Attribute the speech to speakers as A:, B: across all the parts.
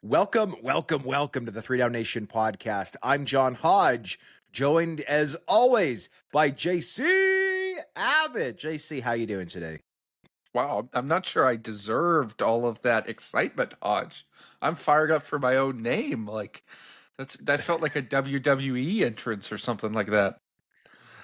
A: Welcome to the 3DownNation podcast. I'm John Hodge, joined as always by JC Abbott. JC, how you doing today?
B: Wow, I'm not sure I deserved all of that excitement, Hodge. I'm fired up for my own name. That felt like a WWE entrance or something like that.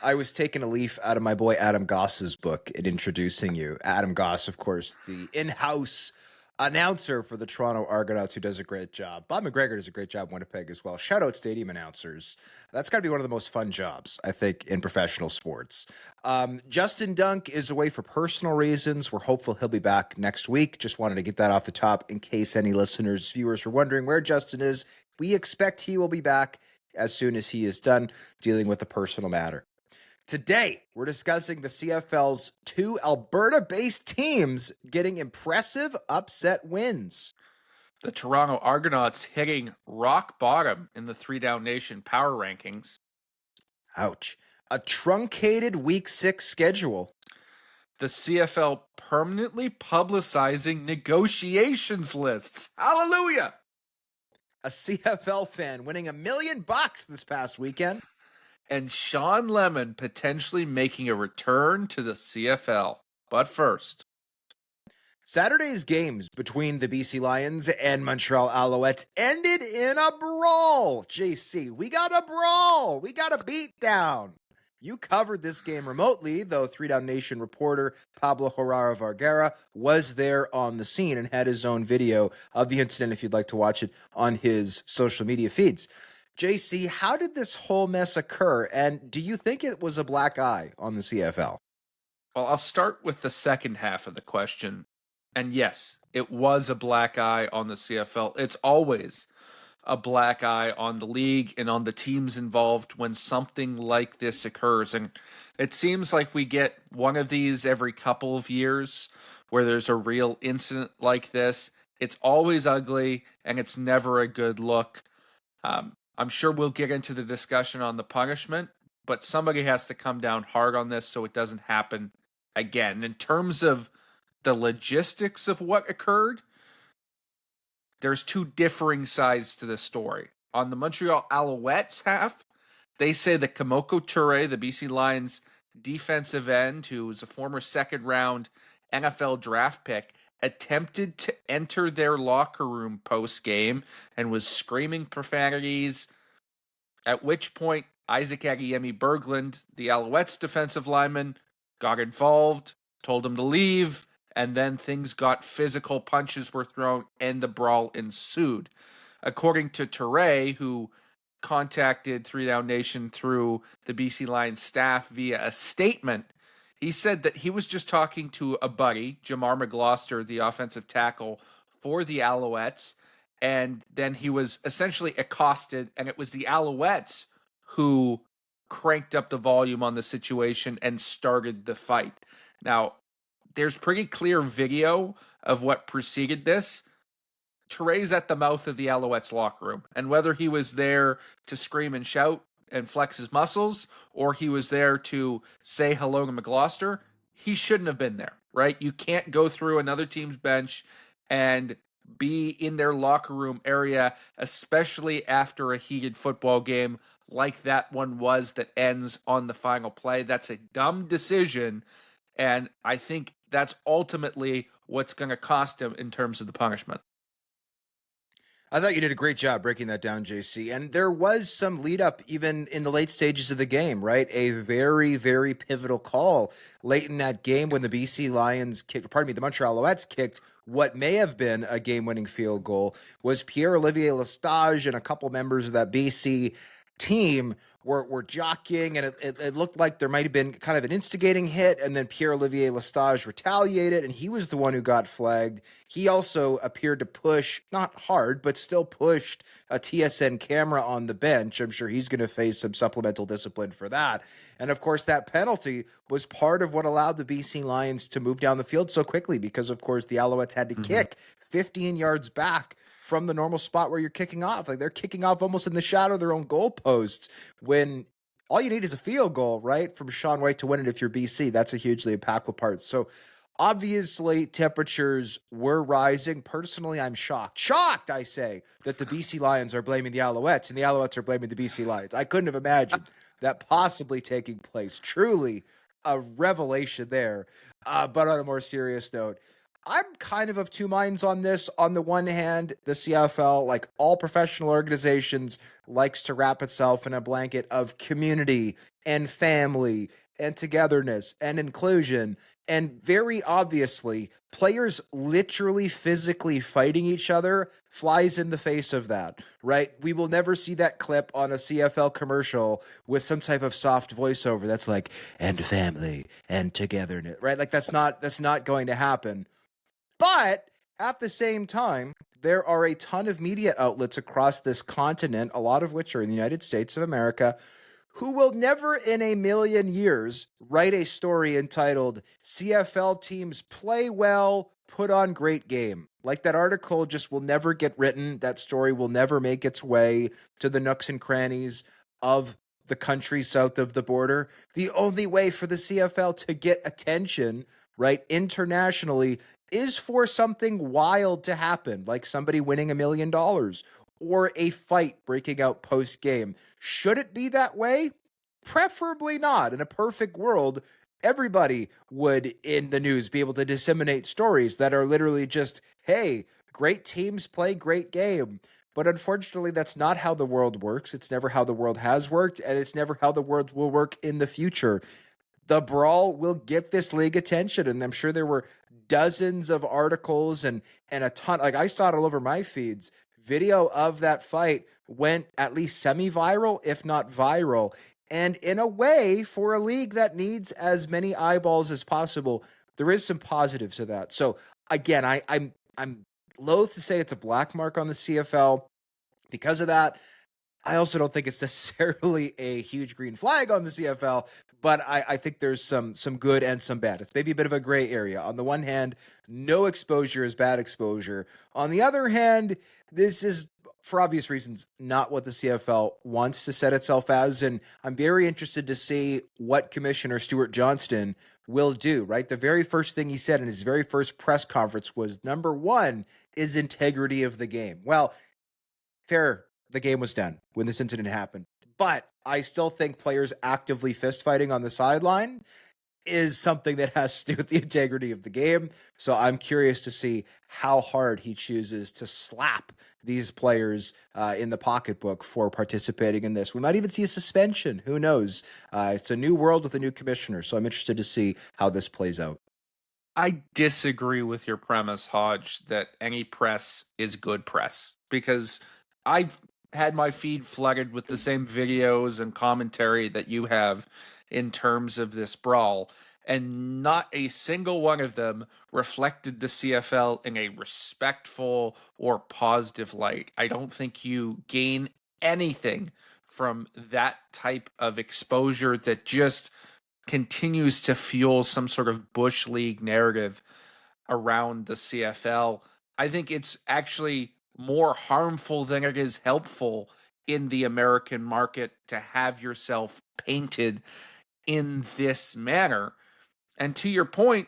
A: I was taking a leaf out of my boy Adam Goss's book in introducing you. Adam Goss, of course, the in-house announcer for the Toronto Argonauts, who does a great job. Bob McGregor does a great job in Winnipeg as well. Shout out stadium announcers. That's got to be one of the most fun jobs, I think, in professional sports. Justin Dunk is away for personal reasons. We're hopeful he'll be back next week. Just wanted to get that off the top in case any listeners, viewers were wondering where Justin is. We expect he will be back as soon as he is done dealing with a personal matter. Today, we're discussing the CFL's two Alberta-based teams getting impressive upset wins.
B: The Toronto Argonauts hitting rock bottom in the 3DownNation power rankings.
A: Ouch. A truncated Week 6 schedule.
B: The CFL permanently publicizing negotiations lists. Hallelujah!
A: A CFL fan winning $1 million this past weekend.
B: And Shawn Lemon potentially making a return to the CFL. But first,
A: Saturday's games between the BC Lions and Montreal Alouettes ended in a brawl. JC, we got a brawl. We got a beatdown. You covered this game remotely, though 3DownNation reporter Pablo Herrera Vergara was there on the scene and had his own video of the incident if you'd like to watch it on his social media feeds. JC, how did this whole mess occur, and do you think it was a black eye on the CFL?
B: well, I'll start with the second half of the question. And yes, it was a black eye on the CFL. It's always a black eye on the league and on the teams involved when something like this occurs. And it seems like we get one of these every couple of years where there's a real incident like this. It's always ugly and it's never a good look. I'm sure we'll get into the discussion on the punishment, but somebody has to come down hard on this so it doesn't happen again. In terms of the logistics of what occurred, there's two differing sides to this story. On the Montreal Alouettes half, they say that Kamoko Toure, the BC Lions defensive end, who was a former second-round NFL draft pick, attempted to enter their locker room post-game and was screaming profanities, at which point Isaac Agiyemi Berglund, the Alouettes defensive lineman, got involved, told him to leave, and then things got physical, punches were thrown, and the brawl ensued. According to Toure, who contacted 3DownNation through the BC Lions staff via a statement, he said that he was just talking to a buddy, Jamar McGloster, the offensive tackle for the Alouettes, and then he was essentially accosted, and it was the Alouettes who cranked up the volume on the situation and started the fight. Now, there's pretty clear video of what preceded this. Toure's at the mouth of the Alouettes locker room, and whether he was there to scream and shout and flex his muscles, or he was there to say hello to McGloster, he shouldn't have been there, right? You can't go through another team's bench and be in their locker room area, especially after a heated football game like that one was that ends on the final play. That's a dumb decision, and I think that's ultimately what's going to cost him in terms of the punishment.
A: I thought you did a great job breaking that down, JC. And there was some lead up even in the late stages of the game, right? A very, very pivotal call late in that game when the BC Lions kicked, the Montreal Alouettes kicked what may have been a game-winning field goal. Was Pierre-Olivier Lestage and a couple members of that BC team were jockeying, and it looked like there might have been kind of an instigating hit, and then Pierre-Olivier Lestage retaliated, and he was the one who got flagged. He also appeared to push, not hard, but still pushed a TSN camera on the bench. I'm sure he's going to face some supplemental discipline for that. And of course, that penalty was part of what allowed the BC Lions to move down the field so quickly because, of course, the Alouettes had to kick 15 yards back from the normal spot where you're kicking off. Like, they're kicking off almost in the shadow of their own goalposts when all you need is a field goal, right, from Shaun White to win it if you're BC. That's a hugely impactful part. So Obviously, temperatures were rising. Personally, I'm shocked. Shocked, I say, that the BC Lions are blaming the Alouettes and the Alouettes are blaming the BC Lions. I couldn't have imagined that possibly taking place. Truly a revelation there. But on a more serious note, I'm kind of two minds on this. On the one hand, the CFL, like all professional organizations, likes to wrap itself in a blanket of community and family and togetherness and inclusion. And very obviously, players literally physically fighting each other flies in the face of that, right? We will never see that clip on a CFL commercial with some type of soft voiceover that's like, and family and togetherness, right? Like that's not going to happen. But at the same time, there are a ton of media outlets across this continent, a lot of which are in the United States of America, who will never in a million years write a story entitled CFL teams play well, put on great game. Like that article just will never get written. That story will never make its way to the nooks and crannies of the country south of the border. The only way for the CFL to get attention, right, internationally is for something wild to happen, like somebody winning $1 million or a fight breaking out post game. Should it be that way? Preferably not. In a perfect world, everybody would in the news be able to disseminate stories that are literally just, hey, great teams play great game. But unfortunately, that's not how the world works. It's never how the world has worked, and it's never how the world will work in the future. The Brawl will get this league attention, and I'm sure there were dozens of articles and a ton, like I saw it all over my feeds. Video of that fight went at least semi-viral, if not viral. And in a way, for a league that needs as many eyeballs as possible, there is some positive to that. So again, I'm loath to say it's a black mark on the CFL because of that. I also don't think it's necessarily a huge green flag on the CFL, but I think there's some good and some bad. It's maybe a bit of a gray area. On the one hand, no exposure is bad exposure. On the other hand, this is, for obvious reasons, not what the CFL wants to set itself as. And I'm very interested to see what Commissioner Stuart Johnston will do, right? The very first thing he said in his very first press conference was, number one is integrity of the game. Well, fair, the game was done when this incident happened. But I still think players actively fist fighting on the sideline is something that has to do with the integrity of the game. So I'm curious to see how hard he chooses to slap these players in the pocketbook for participating in this. We might even see a suspension. Who knows? It's a new world with a new commissioner. So I'm interested to see how this plays out.
B: I disagree with your premise, Hodge, that any press is good press, because I've had my feed flooded with the same videos and commentary that you have in terms of this brawl, and not a single one of them reflected the CFL in a respectful or positive light. I don't think you gain anything from that type of exposure that just continues to fuel some sort of Bush League narrative around the CFL. I think it's actually more harmful than it is helpful in the American market to have yourself painted in this manner. And to your point,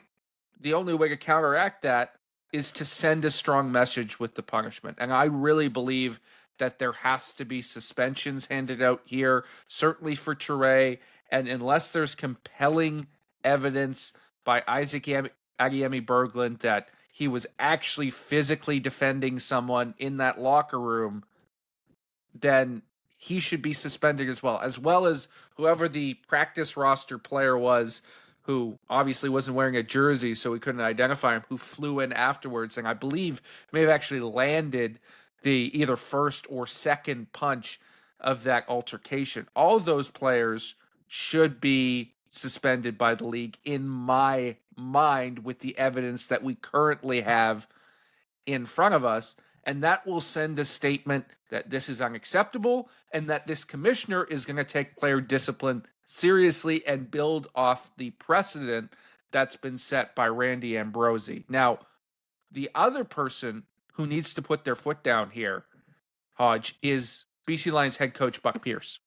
B: the only way to counteract that is to send a strong message with the punishment. And I really believe that there has to be suspensions handed out here, certainly for Toure. And unless there's compelling evidence by Isaac Adiemi Berglund that he was actually physically defending someone in that locker room, then he should be suspended as well as whoever the practice roster player was, who obviously wasn't wearing a jersey, so we couldn't identify him, who flew in afterwards, and I believe may have actually landed the either first or second punch of that altercation. All of those players should be suspended by the league, in my mind, with the evidence that we currently have in front of us. And that will send a statement that this is unacceptable and that this commissioner is going to take player discipline seriously and build off the precedent that's been set by Randy Ambrosie. Now, the other person who needs to put their foot down here, Hodge, is BC Lions head coach Buck Pierce,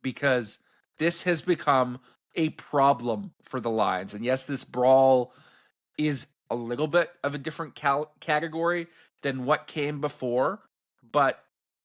B: because this has become a problem for the Lions. And yes, this brawl is a little bit of a different category than what came before, but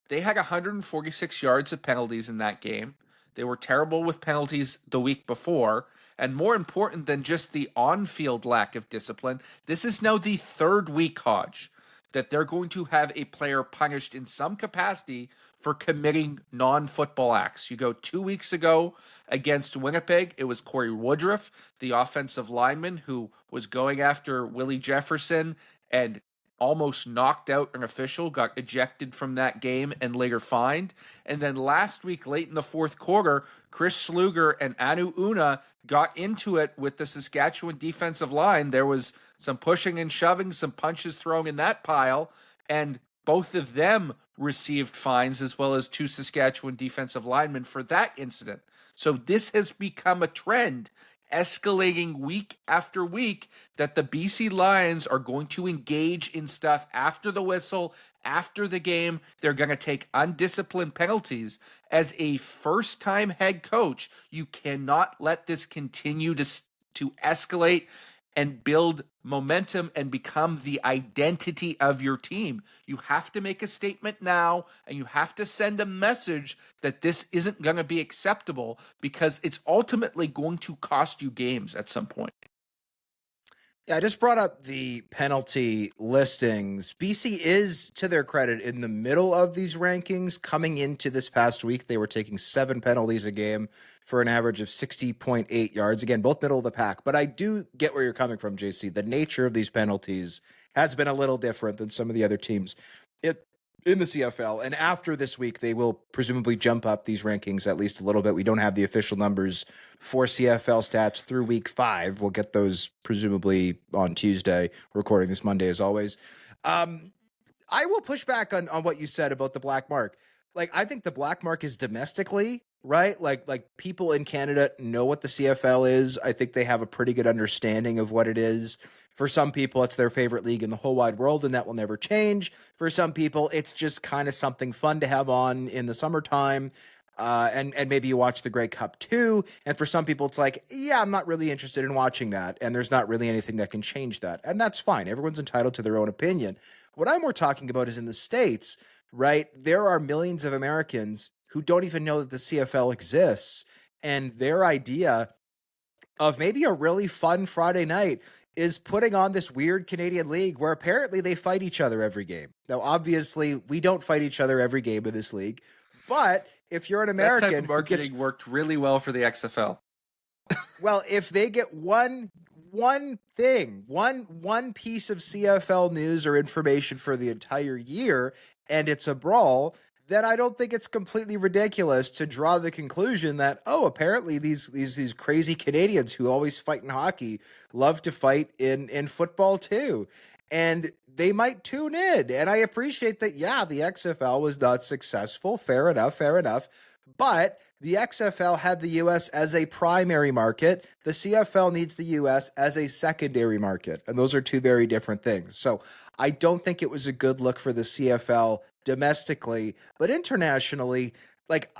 B: they had 146 yards of penalties in that game. They were terrible with penalties the week before. And more important than just the on field lack of discipline, this is now the third week, Hodge, that they're going to have a player punished in some capacity for committing non football acts. You go 2 weeks ago against Winnipeg, it was Corey Woodruff, the offensive lineman who was going after Willie Jefferson and almost knocked out an official, got ejected from that game and later fined. And then last week, late in the fourth quarter, Chris Schluger and Anu Una got into it with the Saskatchewan defensive line. There was some pushing and shoving, some punches thrown in that pile, and both of them received fines, as well as 2 Saskatchewan defensive linemen for that incident. So this has become a trend, escalating week after week, that the BC Lions are going to engage in stuff after the whistle, after the game. They're going to take undisciplined penalties. As a first-time head coach, you cannot let this continue to escalate and build momentum and become the identity of your team. You have to make a statement now, and you have to send a message that this isn't going to be acceptable, because it's ultimately going to cost you games at some point.
A: Yeah, I just brought up the penalty listings. BC is, to their credit, in the middle of these rankings. Coming into this past week, they were taking 7 penalties a game for an average of 60.8 yards. Again, both middle of the pack. But I do get where you're coming from, JC. The nature of these penalties has been a little different than some of the other teams in the CFL. And after this week, they will presumably jump up these rankings at least a little bit. We don't have the official numbers for CFL stats through week 5. We'll get those presumably on Tuesday, recording this Monday as always. I will push back on what you said about the black mark. Like, I think the black mark is domestically, right? Like people in Canada know what the CFL is. I think they have a pretty good understanding of what it is. For some people, it's their favorite league in the whole wide world, and that will never change. For some people, it's just kind of something fun to have on in the summertime. And maybe you watch the Grey Cup too. And for some people, it's like, yeah, I'm not really interested in watching that. And there's not really anything that can change that. And that's fine. Everyone's entitled to their own opinion. What I'm more talking about is in the States, right? There are millions of Americans who don't even know that the CFL exists. And their idea of maybe a really fun Friday night is putting on this weird Canadian league where apparently they fight each other every game. Now, obviously, we don't fight each other every game in this league, but if you're an American,
B: that type of marketing worked really well for the XFL.
A: Well, if they get one thing, one piece of CFL news or information for the entire year, and it's a brawl, then I don't think it's completely ridiculous to draw the conclusion that, oh, apparently these crazy Canadians who always fight in hockey love to fight in football too. And they might tune in. And I appreciate that, yeah, the XFL was not successful. Fair enough. But the XFL had the U.S. as a primary market. The CFL needs the U.S. as a secondary market. And those are two very different things. So I don't think it was a good look for the CFL domestically, but internationally, like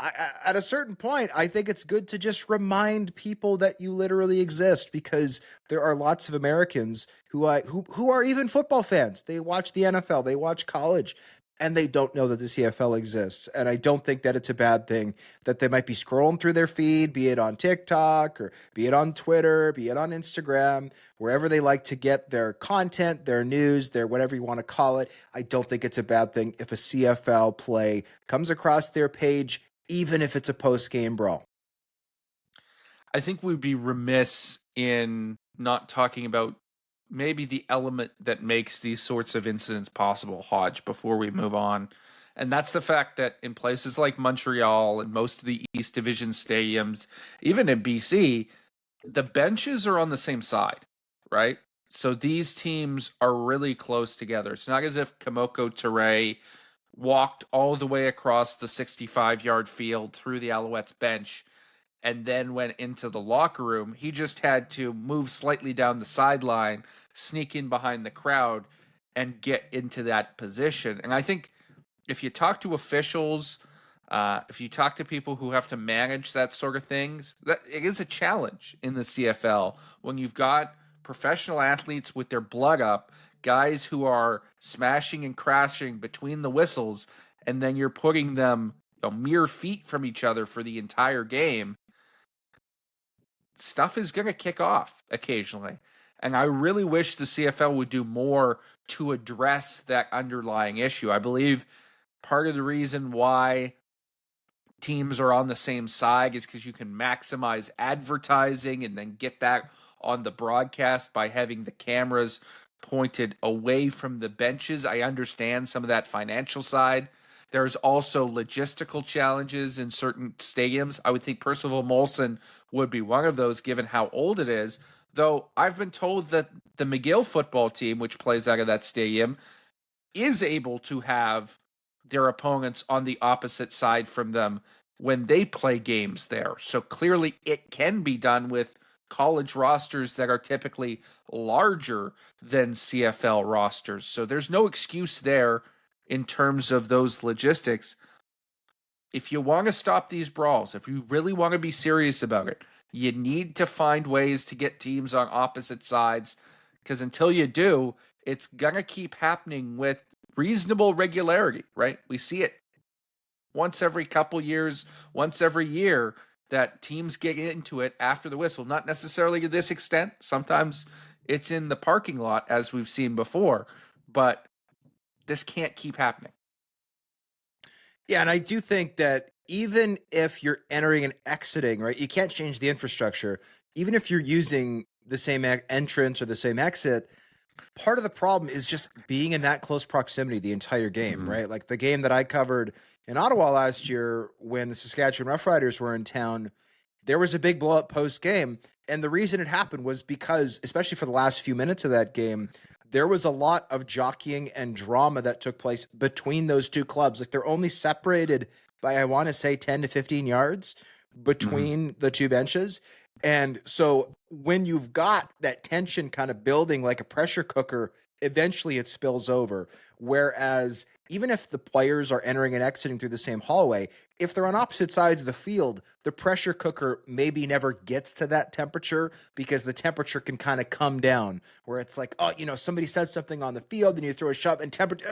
A: at a certain point, I think it's good to just remind people that you literally exist, because there are lots of Americans who are even football fans. They watch the NFL, they watch college, and they don't know that the CFL exists. And I don't think that it's a bad thing that they might be scrolling through their feed, be it on TikTok or be it on Twitter, be it on Instagram, wherever they like to get their content, their news, their whatever you want to call it. I don't think it's a bad thing if a CFL play comes across their page, even if it's a post-game brawl.
B: I think we'd be remiss in not talking about maybe the element that makes these sorts of incidents possible, Hodge, before we move on. And that's the fact that in places like Montreal and most of the East Division stadiums, even in BC, the benches are on the same side, right? So these teams are really close together. It's not as if Kamoko Ture walked all the way across the 65-yard field through the Alouettes bench and then went into the locker room. He just had to move slightly down the sideline, sneak in behind the crowd, and get into that position. And I think if you talk to officials, if you talk to people who have to manage that sort of things, that it is a challenge in the CFL when you've got professional athletes with their blood up, guys who are smashing and crashing between the whistles, and then you're putting them mere feet from each other for the entire game, stuff is going to kick off occasionally. And I really wish the CFL would do more to address that underlying issue. I believe part of the reason why teams are on the same side is because you can maximize advertising and then get that on the broadcast by having the cameras pointed away from the benches. I understand some of that financial side. There's also logistical challenges in certain stadiums. I would think Percival Molson would be one of those given how old it is. Though I've been told that the McGill football team, which plays out of that stadium, is able to have their opponents on the opposite side from them when they play games there. So clearly it can be done with college rosters that are typically larger than CFL rosters. So there's no excuse there in terms of those logistics. If you want to stop these brawls, if you really want to be serious about it, you need to find ways to get teams on opposite sides, because until you do, it's going to keep happening with reasonable regularity, right? We see it once every couple years, once every year, that teams get into it after the whistle. Not necessarily to this extent. Sometimes it's in the parking lot, as we've seen before, but this can't keep happening.
A: Yeah, and I do think that even if you're entering and exiting, right, you can't change the infrastructure. Even if you're using the same entrance or the same exit, part of the problem is just being in that close proximity the entire game, right? Like the game that I covered in Ottawa last year when the Saskatchewan Roughriders were in town, there was a big blow up post game. And the reason it happened was because, especially for the last few minutes of that game, there was a lot of jockeying and drama that took place between those two clubs. Like they're only separated by, I want to say, 10 to 15 yards between the two benches. And so when you've got that tension kind of building like a pressure cooker, eventually it spills over. Whereas even if the players are entering and exiting through the same hallway, if they're on opposite sides of the field, the pressure cooker maybe never gets to that temperature because the temperature can kind of come down where it's like, oh, somebody says something on the field and you throw a shove and temperature,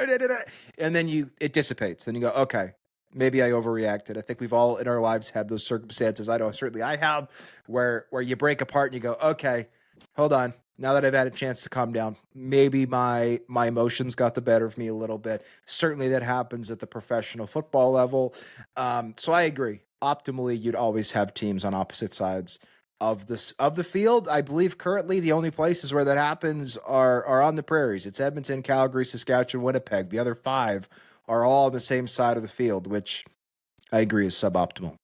A: and then it dissipates. Then you go, okay, maybe I overreacted. I think we've all in our lives had those circumstances. I know certainly I have where you break apart and you go, okay, hold on. Now that I've had a chance to calm down, maybe my emotions got the better of me a little bit. Certainly that happens at the professional football level. So I agree. Optimally, you'd always have teams on opposite sides of the field. I believe currently the only places where that happens are on the prairies. It's Edmonton, Calgary, Saskatchewan, Winnipeg. The other 5 are all on the same side of the field, which I agree is suboptimal.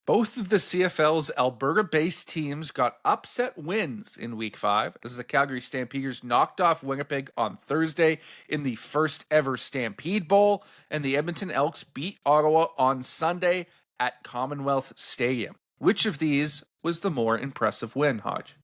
B: Both of the CFL's Alberta-based teams got upset wins in Week 5 as the Calgary Stampeders knocked off Winnipeg on Thursday in the first ever Stampede Bowl, and the Edmonton Elks beat Ottawa on Sunday at Commonwealth Stadium. Which of these was the more impressive win, Hodge?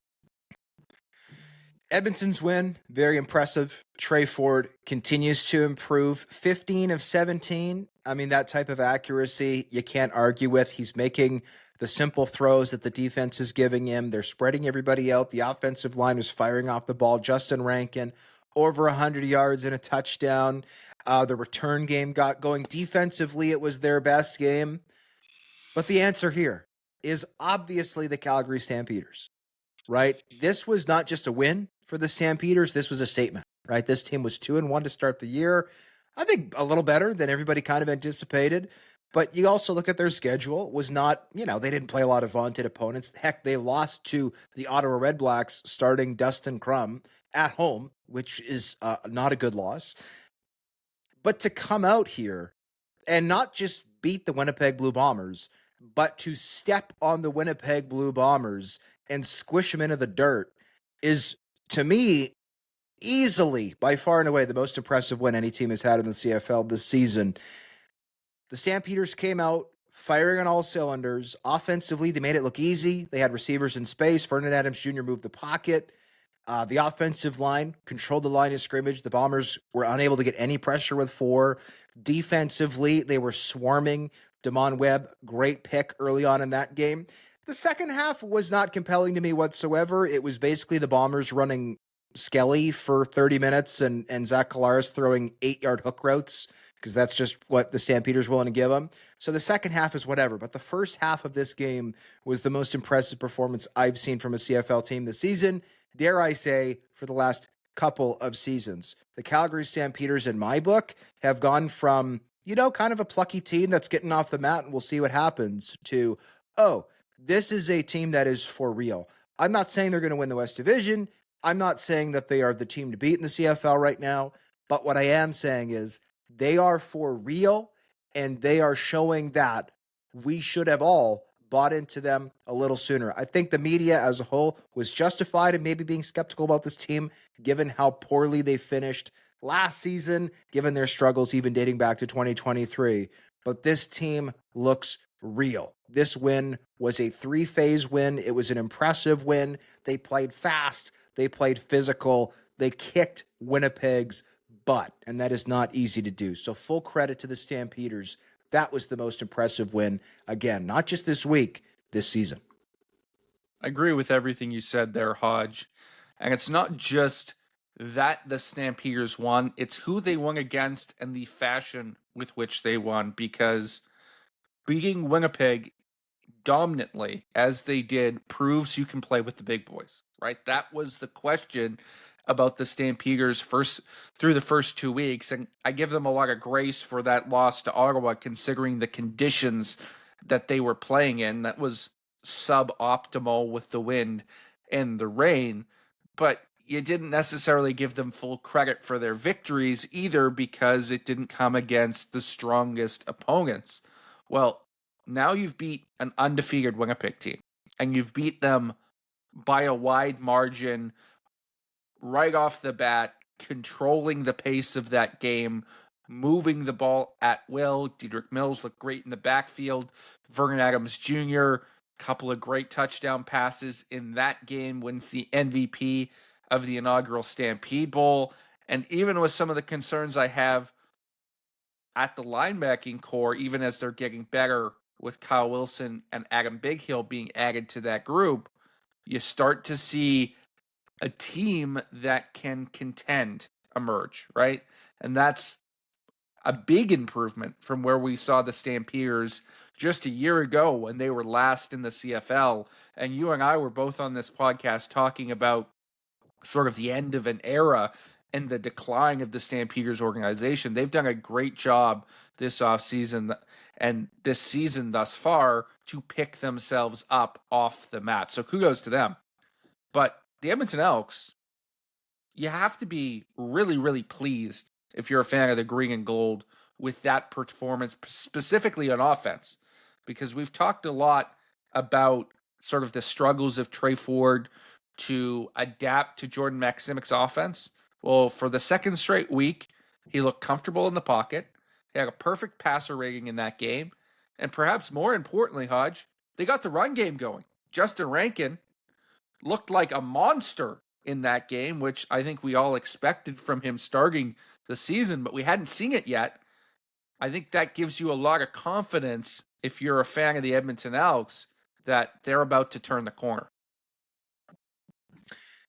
A: Edmonton's win, very impressive. Trey Ford continues to improve. 15 of 17. I mean, that type of accuracy you can't argue with. He's making the simple throws that the defense is giving him. They're spreading everybody out. The offensive line is firing off the ball. Justin Rankin, over 100 yards and a touchdown. The return game got going. Defensively, it was their best game. But the answer here is obviously the Calgary Stampeders, right? This was not just a win for the Stampeders. This was a statement, right? This team was 2-1 to start the year. I think a little better than everybody kind of anticipated. But you also look at their schedule. It was not, they didn't play a lot of vaunted opponents. Heck, they lost to the Ottawa Redblacks starting Dustin Crum at home, which is not a good loss. But to come out here and not just beat the Winnipeg Blue Bombers, but to step on the Winnipeg Blue Bombers and squish them into the dirt is, to me, easily, by far and away, the most impressive win any team has had in the CFL this season. The Stampeders came out firing on all cylinders. Offensively, they made it look easy. They had receivers in space. Vernon Adams Jr. moved the pocket. The offensive line controlled the line of scrimmage. The Bombers were unable to get any pressure with 4. Defensively, they were swarming. Damon Webb, great pick early on in that game. The second half was not compelling to me whatsoever. It was basically the Bombers running Skelly for 30 minutes and Zach Collaros throwing 8-yard hook routes because that's just what the Stampeders willing to give them. So the second half is whatever. But the first half of this game was the most impressive performance I've seen from a CFL team this season. Dare I say, for the last couple of seasons. The Calgary Stampeders, in my book, have gone from, kind of a plucky team that's getting off the mat and we'll see what happens to, oh, this is a team that is for real. I'm not saying they're going to win the West Division. I'm not saying that they are the team to beat in the CFL right now. But what I am saying is they are for real and they are showing that we should have all bought into them a little sooner. I think the media as a whole was justified in maybe being skeptical about this team, given how poorly they finished last season, given their struggles even dating back to 2023. But this team looks real. This win was a 3-phase win. It was an impressive win. They played fast. They played physical. They kicked Winnipeg's butt, and that is not easy to do. So full credit to the Stampeders. That was the most impressive win. Again, not just this week, this season.
B: I agree with everything you said there, Hodge. And it's not just that the Stampeders won, it's who they won against and the fashion with which they won, because beating Winnipeg dominantly as they did proves you can play with the big boys, right? That was the question about the Stampeders through the first 2 weeks, and I give them a lot of grace for that loss to Ottawa, considering the conditions that they were playing in. That was suboptimal with the wind and the rain, but you didn't necessarily give them full credit for their victories either, because it didn't come against the strongest opponents. Well, now you've beat an undefeated Winnipeg team, and you've beat them by a wide margin right off the bat, controlling the pace of that game, moving the ball at will. Dedrick Mills looked great in the backfield. Vernon Adams Jr., couple of great touchdown passes in that game, wins the MVP of the inaugural Stampede Bowl. And even with some of the concerns I have at the linebacking core, even as they're getting better with Kyle Wilson and Adam Bighill being added to that group, you start to see a team that can contend emerge, right? And that's a big improvement from where we saw the Stampeders just a year ago when they were last in the CFL. And you and I were both on this podcast talking about sort of the end of an era and the decline of the Stampeders organization. They've done a great job this offseason and this season thus far to pick themselves up off the mat. So kudos to them. But the Edmonton Elks, you have to be really, really pleased if you're a fan of the green and gold with that performance, specifically on offense, because we've talked a lot about sort of the struggles of Trey Ford to adapt to Jordan Maksimic's offense. Well, for the second straight week, he looked comfortable in the pocket. He had a perfect passer rating in that game. And perhaps more importantly, Hodge, they got the run game going. Justin Rankin looked like a monster in that game, which I think we all expected from him starting the season, but we hadn't seen it yet. I think that gives you a lot of confidence if you're a fan of the Edmonton Elks that they're about to turn the corner.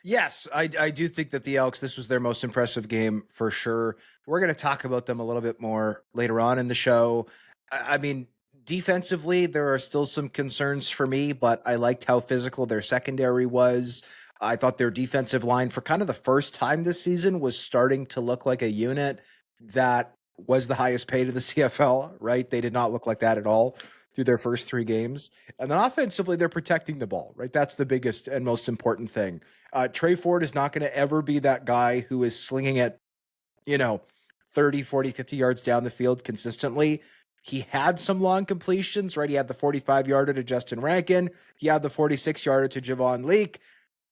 A: Yes, I do think that the Elks, this was their most impressive game for sure. We're going to talk about them a little bit more later on in the show. I mean, defensively, there are still some concerns for me, but I liked how physical their secondary was. I thought their defensive line, for kind of the first time this season, was starting to look like a unit that was the highest paid in the CFL, right? They did not look like that at all through their first 3 games. And then offensively, they're protecting the ball, right? That's the biggest and most important thing. Trey Ford is not going to ever be that guy who is slinging it, 30, 40, 50 yards down the field consistently. He had some long completions, right? He had the 45-yarder to Justin Rankin. He had the 46-yarder to Javon Leake.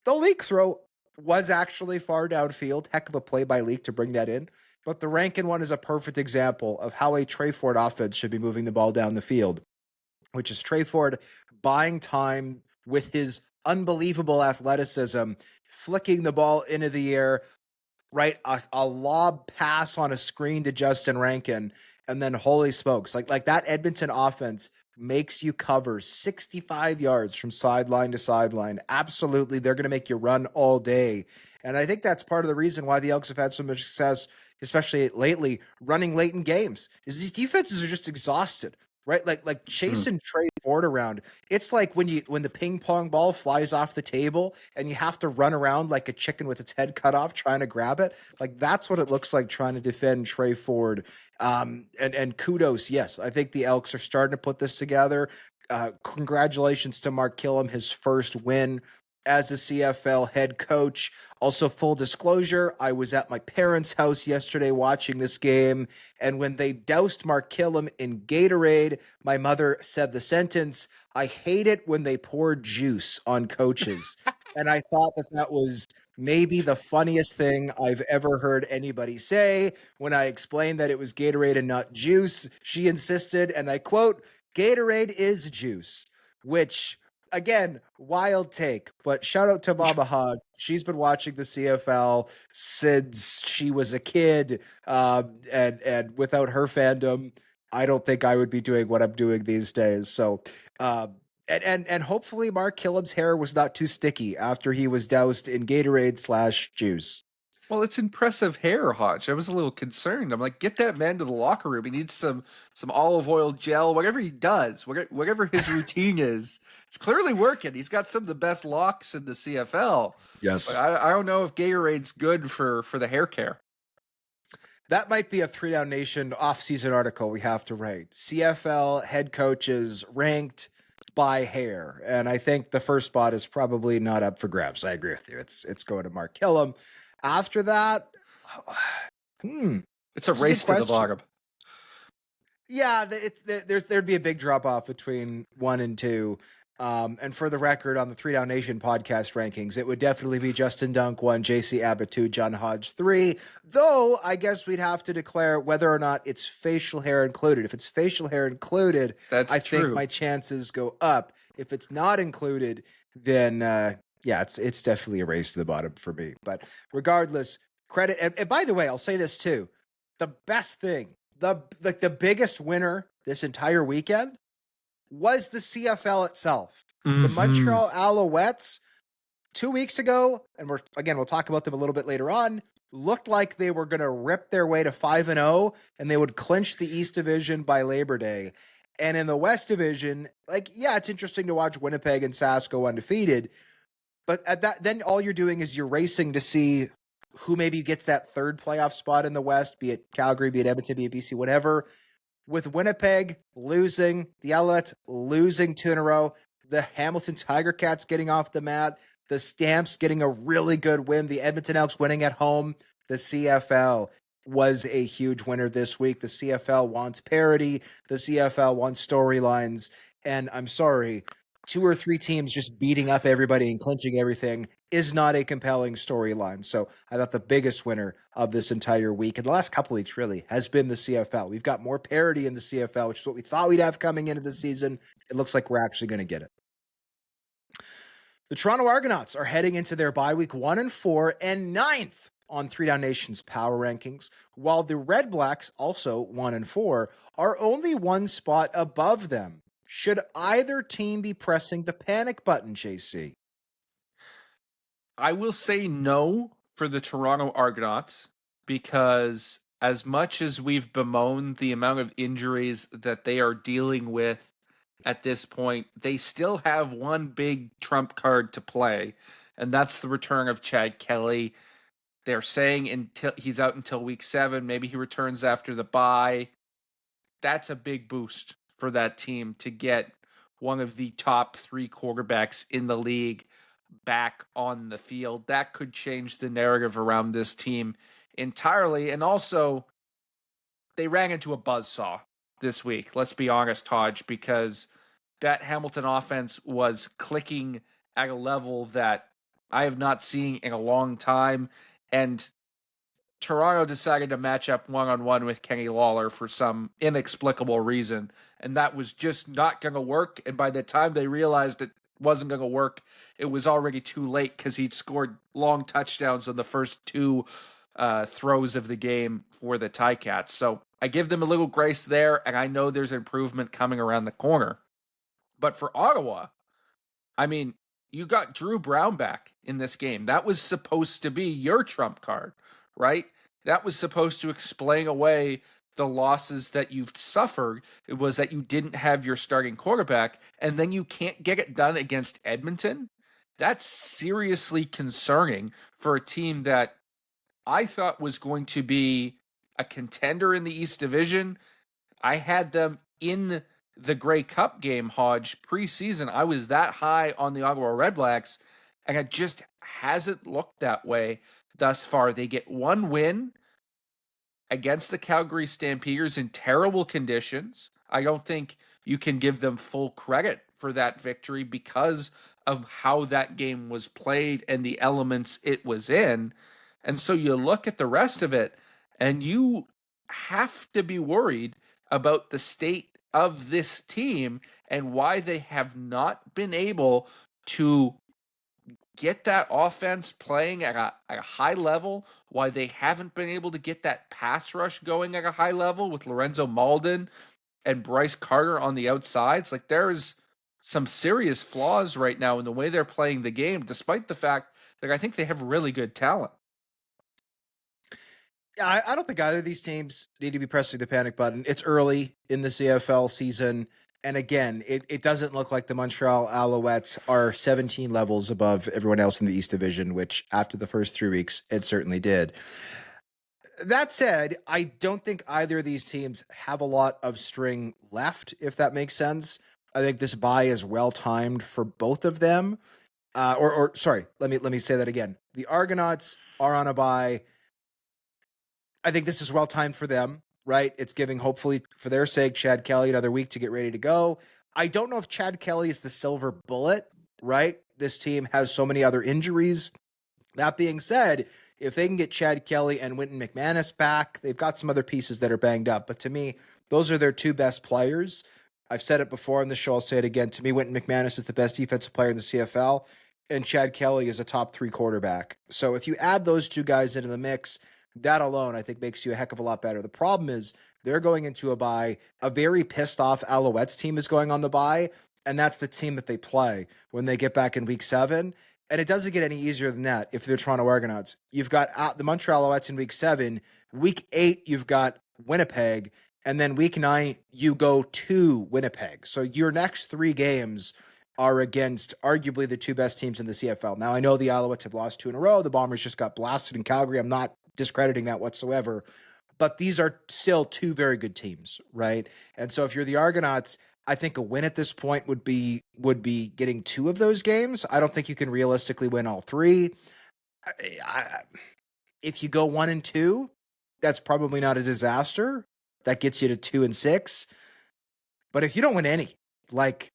A: The Leake throw was actually far downfield. Heck of a play by Leake to bring that in. But the Rankin one is a perfect example of how a Trey Ford offense should be moving the ball down the field, which is Trey Ford buying time with his unbelievable athleticism, flicking the ball into the air, right? A lob pass on a screen to Justin Rankin, and then holy smokes, like that Edmonton offense makes you cover 65 yards from sideline to sideline, absolutely, they're going to make you run all day. And I think that's part of the reason why the Elks have had so much success, especially lately, running late in games, is these defenses are just exhausted, right? Like chasing Trey Ford around. It's like when the ping pong ball flies off the table and you have to run around like a chicken with its head cut off trying to grab it. Like that's what it looks like trying to defend Trey Ford. And kudos, yes, I think the Elks are starting to put this together. Congratulations to Mark Killam, his first win as a CFL head coach. Also, full disclosure, I was at my parents' house yesterday watching this game, and when they doused Mark Killam in Gatorade, my mother said the sentence, "I hate it when they pour juice on coaches." And I thought that was maybe the funniest thing I've ever heard anybody say. When I explained that it was Gatorade and not juice, she insisted, and I quote, "Gatorade is juice," which, again, wild take, but shout out to Mama Hodge. She's been watching the CFL since she was a kid, and without her fandom, I don't think I would be doing what I'm doing these days. So, and hopefully Mark Killam's hair was not too sticky after he was doused in Gatorade / juice.
B: Well, it's impressive hair, Hodge. I was a little concerned. I'm like, get that man to the locker room. He needs some olive oil gel, whatever he does, whatever his routine is. It's clearly working. He's got some of the best locks in the CFL.
A: Yes.
B: But I don't know if Gatorade's good for the hair care.
A: That might be a 3DownNation off-season article we have to write. CFL head coaches ranked by hair, and I think the first spot is probably not up for grabs. I agree with you. It's going to Mark Killam. After that,
B: it's a race to the bottom.
A: Yeah, there'd be a big drop off between 1 and 2. And for the record, on the 3DownNation podcast rankings, it would definitely be Justin Dunk 1, JC Abbott 2, John Hodge 3. Though I guess we'd have to declare whether or not it's facial hair included. If it's facial hair included, I think my chances go up. If it's not included, then yeah, it's definitely a race to the bottom for me. But regardless, credit. And by the way, I'll say this too: the best thing, the biggest winner this entire weekend was the CFL itself. The Montreal Alouettes 2 weeks ago, and we'll talk about them a little bit later on, looked like they were going to rip their way to 5-0 and they would clinch the East Division by Labor Day. And in the West Division, it's interesting to watch Winnipeg and Sask go undefeated, but then all you're doing is you're racing to see who maybe gets that third playoff spot in the West, be it Calgary, be it Edmonton, be it BC, whatever. With Winnipeg losing, the Alouettes losing 2 in a row, the Hamilton Tiger Cats getting off the mat, the Stamps getting a really good win, the Edmonton Elks winning at home, the CFL was a huge winner this week. The CFL wants parity. The CFL wants storylines. And I'm sorry, 2 or 3 teams just beating up everybody and clinching everything is not a compelling storyline. So I thought the biggest winner of this entire week, and the last couple weeks really, has been the CFL. We've got more parity in the CFL, which is what we thought we'd have coming into the season. It looks like we're actually going to get it. The Toronto Argonauts are heading into their bye week 1-4 and 9th on 3DownNation's power rankings, while the Redblacks, also 1-4, are only 1 spot above them. Should either team be pressing the panic button, JC?
B: I will say no for the Toronto Argonauts, because as much as we've bemoaned the amount of injuries that they are dealing with at this point, they still have one big trump card to play, and that's the return of Chad Kelly. They're saying until he's out until week 7, maybe he returns after the bye. That's a big boost for that team to get one of the top 3 quarterbacks in the league back on the field. That could change the narrative around this team entirely. And also, they ran into a buzzsaw this week. Let's be honest, Hodge, because that Hamilton offense was clicking at a level that I have not seen in a long time. And Toronto decided to match up one-on-one with Kenny Lawler for some inexplicable reason. And that was just not going to work. And by the time they realized it wasn't going to work, it was already too late, because he'd scored long touchdowns on the first 2 throws of the game for the Ticats. So I give them a little grace there, and I know there's improvement coming around the corner But for Ottawa, I mean, you got Drew Brown back in this game. That was supposed to be your trump card, right? That was supposed to explain away the losses that you've suffered. It was that you didn't have your starting quarterback, and then you can't get it done against Edmonton. That's seriously concerning for a team that I thought was going to be a contender in the East Division. I had them in the Grey Cup game, Hodge, preseason. I was that high on the Ottawa Redblacks, and it just hasn't looked that way thus far. They get one win against the Calgary Stampeders in terrible conditions. I don't think you can give them full credit for that victory because of how that game was played and the elements it was in. And so you look at the rest of it, and you have to be worried about the state of this team and why they have not been able to get that offense playing at a high level, why they haven't been able to get that pass rush going at a high level with Lorenzo Malden and Bryce Carter on the outsides. Like, there's some serious flaws right now in the way they're playing the game, despite the fact that I think they have really good talent.
A: Yeah, I don't think either of these teams need to be pressing the panic button. It's early in the CFL season. And again, it doesn't look like the Montreal Alouettes are 17 levels above everyone else in the East Division, which after the first 3 weeks, it certainly did. That said, I don't think either of these teams have a lot of string left, if that makes sense. I think this bye is well timed for both of them. Or sorry, let me say that again. The Argonauts are on a bye. I think this is well timed for them, right? It's giving, hopefully, for their sake, Chad Kelly another week to get ready to go. I don't know if Chad Kelly is the silver bullet, right? This team has so many other injuries. That being said, if they can get Chad Kelly and Wynton McManus back, they've got some other pieces that are banged up. But to me, those are their two best players. I've said it before on the show. I'll say it again. To me, Wynton McManus is the best defensive player in the CFL, and Chad Kelly is a top 3 quarterback. So if you add those two guys into the mix, that alone, I think, makes you a heck of a lot better. The problem is they're going into a bye. A very pissed off Alouettes team is going on the bye, and that's the team that they play when they get back in week 7. And it doesn't get any easier than that if they're Toronto Argonauts. You've got the Montreal Alouettes in week 7. Week 8, you've got Winnipeg. And then week 9, you go to Winnipeg. So your next 3 games are against arguably the 2 best teams in the CFL. Now, I know the Alouettes have lost 2 in a row. The Bombers just got blasted in Calgary. I'm not discrediting that whatsoever. But these are still 2 very good teams, right? And so if you're the Argonauts, I think a win at this point would be getting 2 of those games. I don't think you can realistically win all 3. If you go 1-2, that's probably not a disaster. That gets you to 2-6. But if you don't win any, like,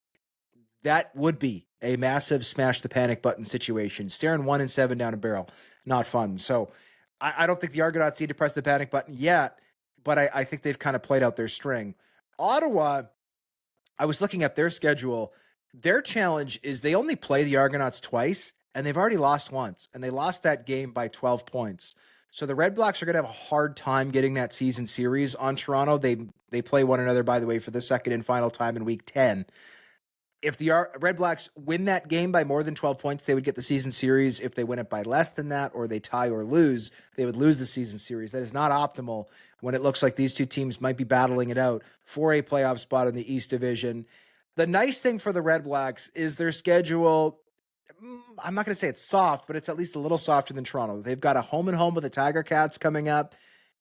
A: that would be a massive smash the panic button situation. Staring 1-7 down a barrel, not fun. So I don't think the Argonauts need to press the panic button yet, but I think they've kind of played out their string. Ottawa, I was looking at their schedule. Their challenge is they only play the Argonauts twice, and they've already lost once, and they lost that game by 12 points. So the Redblacks are going to have a hard time getting that season series on Toronto. They play one another, by the way, for the second and final time in week 10. If the Redblacks win that game by more than 12 points, they would get the season series. If they win it by less than that, or they tie or lose, they would lose the season series. That is not optimal when it looks like these two teams might be battling it out for a playoff spot in the East Division. The nice thing for the Redblacks is their schedule, I'm not going to say it's soft, but it's at least a little softer than Toronto. They've got a home and home with the Tiger Cats coming up.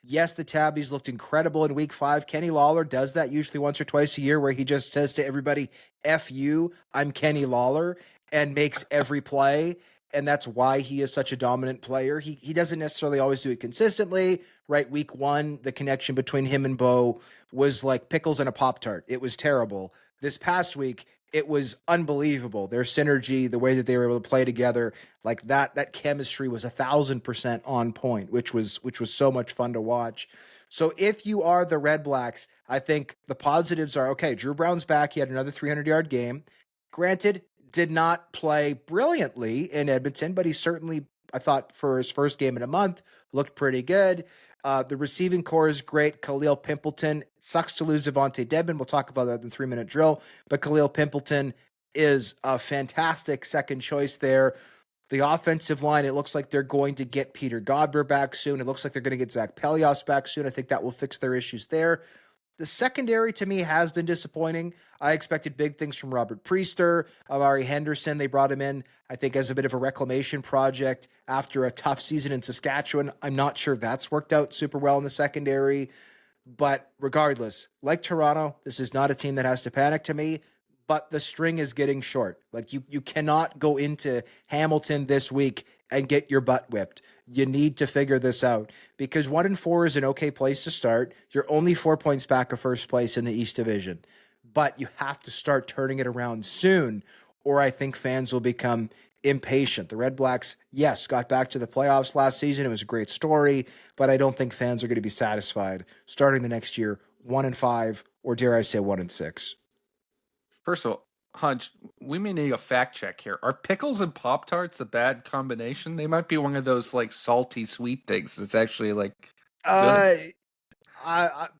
A: Yes, the Tabbies looked incredible in week 5. Kenny Lawler does that usually once or twice a year where he just says to everybody, F you, I'm Kenny Lawler, and makes every play. And that's why he is such a dominant player. He doesn't necessarily always do it consistently, right? Week 1, the connection between him and Bo was like pickles and a Pop-Tart. It was terrible. This past week, it was unbelievable. Their synergy, the way that they were able to play together, like that chemistry was 1,000% on point, which was so much fun to watch. So if you are the Redblacks, I think the positives are, okay, Drew Brown's back. He had another 300-yard game. Granted, did not play brilliantly in Edmonton, but he certainly, I thought, for his first game in a month, looked pretty good. The receiving core is great. Khalil Pimpleton, sucks to lose Devontae Dedmon. We'll talk about that in the 3-minute drill. But Khalil Pimpleton is a fantastic second choice there. The offensive line, it looks like they're going to get Peter Godber back soon. It looks like they're going to get Zach Pelios back soon. I think that will fix their issues there. The secondary, to me, has been disappointing. I expected big things from Robert Priester, Amari Henderson. They brought him in, I think, as a bit of a reclamation project after a tough season in Saskatchewan. I'm not sure that's worked out super well in the secondary. But regardless, like Toronto, this is not a team that has to panic to me. But the string is getting short. Like you cannot go into Hamilton this week and get your butt whipped. You need to figure this out because 1-4 is an okay place to start. You're only 4 points back of first place in the East Division, but you have to start turning it around soon, or I think fans will become impatient. The Redblacks, yes, got back to the playoffs last season. It was a great story, but I don't think fans are going to be satisfied starting the next year 1-5, or dare I say 1-6.
B: First of all, Hodge, we may need a fact check here. Are pickles and Pop-Tarts a bad combination? They might be one of those like salty sweet things that's actually like good.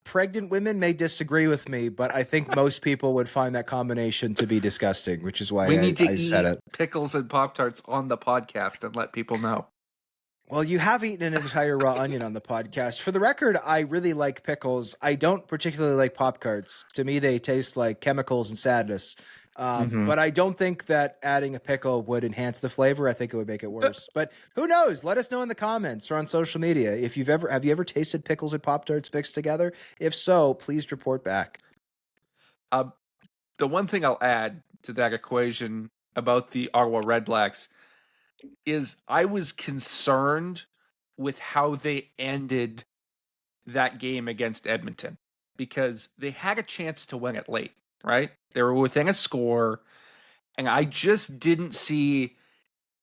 A: Pregnant women may disagree with me, but I think most people would find that combination to be disgusting, which is why
B: We need to
A: I
B: eat
A: said it.
B: pickles and Pop-Tarts on the podcast and let people know.
A: Well, you have eaten an entire raw onion on the podcast. For the record, I really like pickles. I don't particularly like Pop-Tarts. To me, they taste like chemicals and sadness. But I don't think that adding a pickle would enhance the flavor. I think it would make it worse. But who knows? Let us know in the comments or on social media if have you ever tasted pickles and Pop-Tarts mixed together? If so, please report back.
B: The one thing I'll add to that equation about the Ottawa Redblacks is I was concerned with how they ended that game against Edmonton because they had a chance to win it late, right? They were within a score, and I just didn't see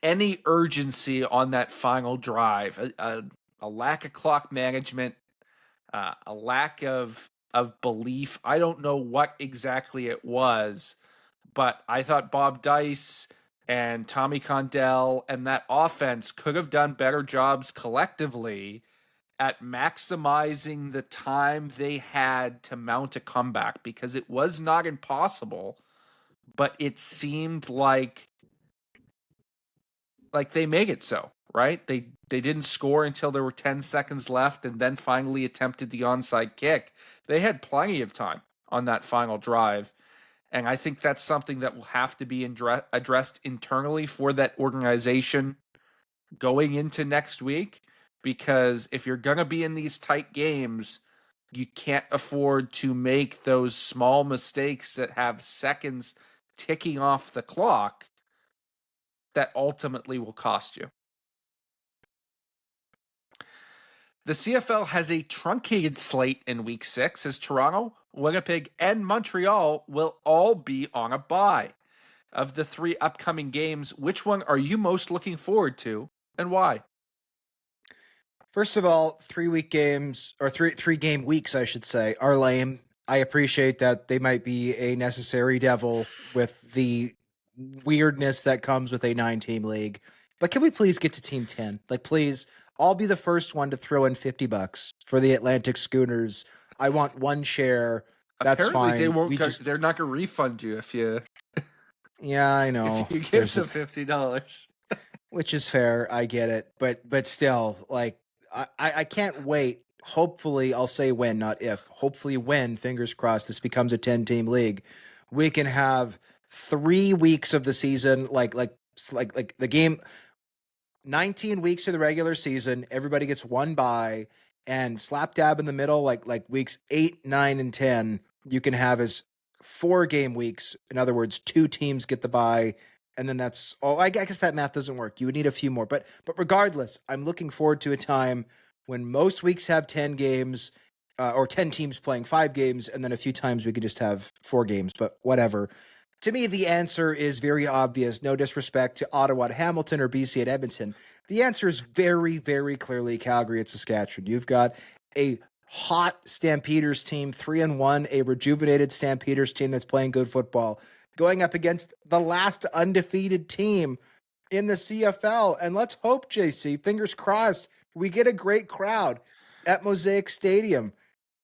B: any urgency on that final drive. A lack of clock management, a lack of belief. I don't know what exactly it was, but I thought Bob Dice and Tommy Condell and that offense could have done better jobs collectively at maximizing the time they had to mount a comeback because it was not impossible, but it seemed like they made it so, right? They didn't score until there were 10 seconds left and then finally attempted the onside kick. They had plenty of time on that final drive. And I think that's something that will have to be addressed internally for that organization going into next week. Because if you're going to be in these tight games, you can't afford to make those small mistakes that have seconds ticking off the clock that ultimately will cost you. The CFL has a truncated slate in Week 6 as Toronto, Winnipeg, and Montreal will all be on a bye. Of the 3 upcoming games, which one are you most looking forward to and why?
A: First of all, 3-week games, or three game weeks, I should say, are lame. I appreciate that they might be a necessary devil with the weirdness that comes with a 9-team league. But can we please get to team 10? Like, please, I'll be the first one to throw in $50 for the Atlantic Schooners. I want one share. That's
B: Apparently
A: fine.
B: they won't. They're not going to refund you if you.
A: Yeah, I know.
B: If you give them $50,
A: which is fair. I get it, but still, like, I can't wait. Hopefully, I'll say when, not if. Hopefully, when, fingers crossed, this becomes a 10-team league, we can have 3 weeks of the season, like the game, 19 weeks of the regular season. Everybody gets one bye, and slap dab in the middle, like weeks 8, 9, and 10, you can have as 4 game weeks. In other words, 2 teams get the bye. And then that's all. I guess that math doesn't work. You would need a few more. But regardless, I'm looking forward to a time when most weeks have 10 games or 10 teams playing 5 games. And then a few times we could just have 4 games. But whatever. To me, the answer is very obvious. No disrespect to Ottawa at Hamilton or BC at Edmonton. The answer is very, very clearly Calgary at Saskatchewan. You've got a hot Stampeders team, 3-1, a rejuvenated Stampeders team that's playing good football, going up against the last undefeated team in the CFL. And let's hope, JC, fingers crossed, we get a great crowd. at Mosaic Stadium.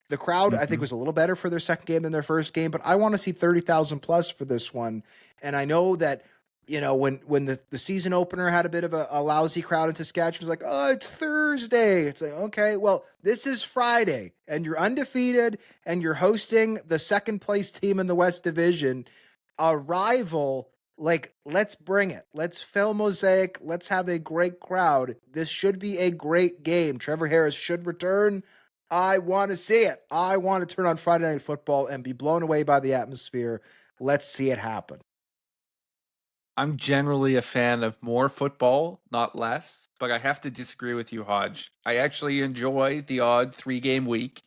A: The crowd, I think,
B: Mhm.
A: was a little better for their second game than their first game, but I want to see 30,000 plus for this one. And I know that, when the season opener had a bit of a lousy crowd in Saskatchewan, it was like, oh, it's Thursday. It's like, okay, well, this is Friday, and you're undefeated, and you're hosting the second place team in the West Division, a rival. Like, let's bring it. Let's fill Mosaic. Let's have a great crowd. This should be a great game. Trevor Harris should return. I want to see it. I want to turn on Friday Night Football and be blown away by the atmosphere. Let's see it happen.
B: I'm generally a fan of more football, not less, but I have to disagree with you, Hodge. I actually enjoy the odd 3-game week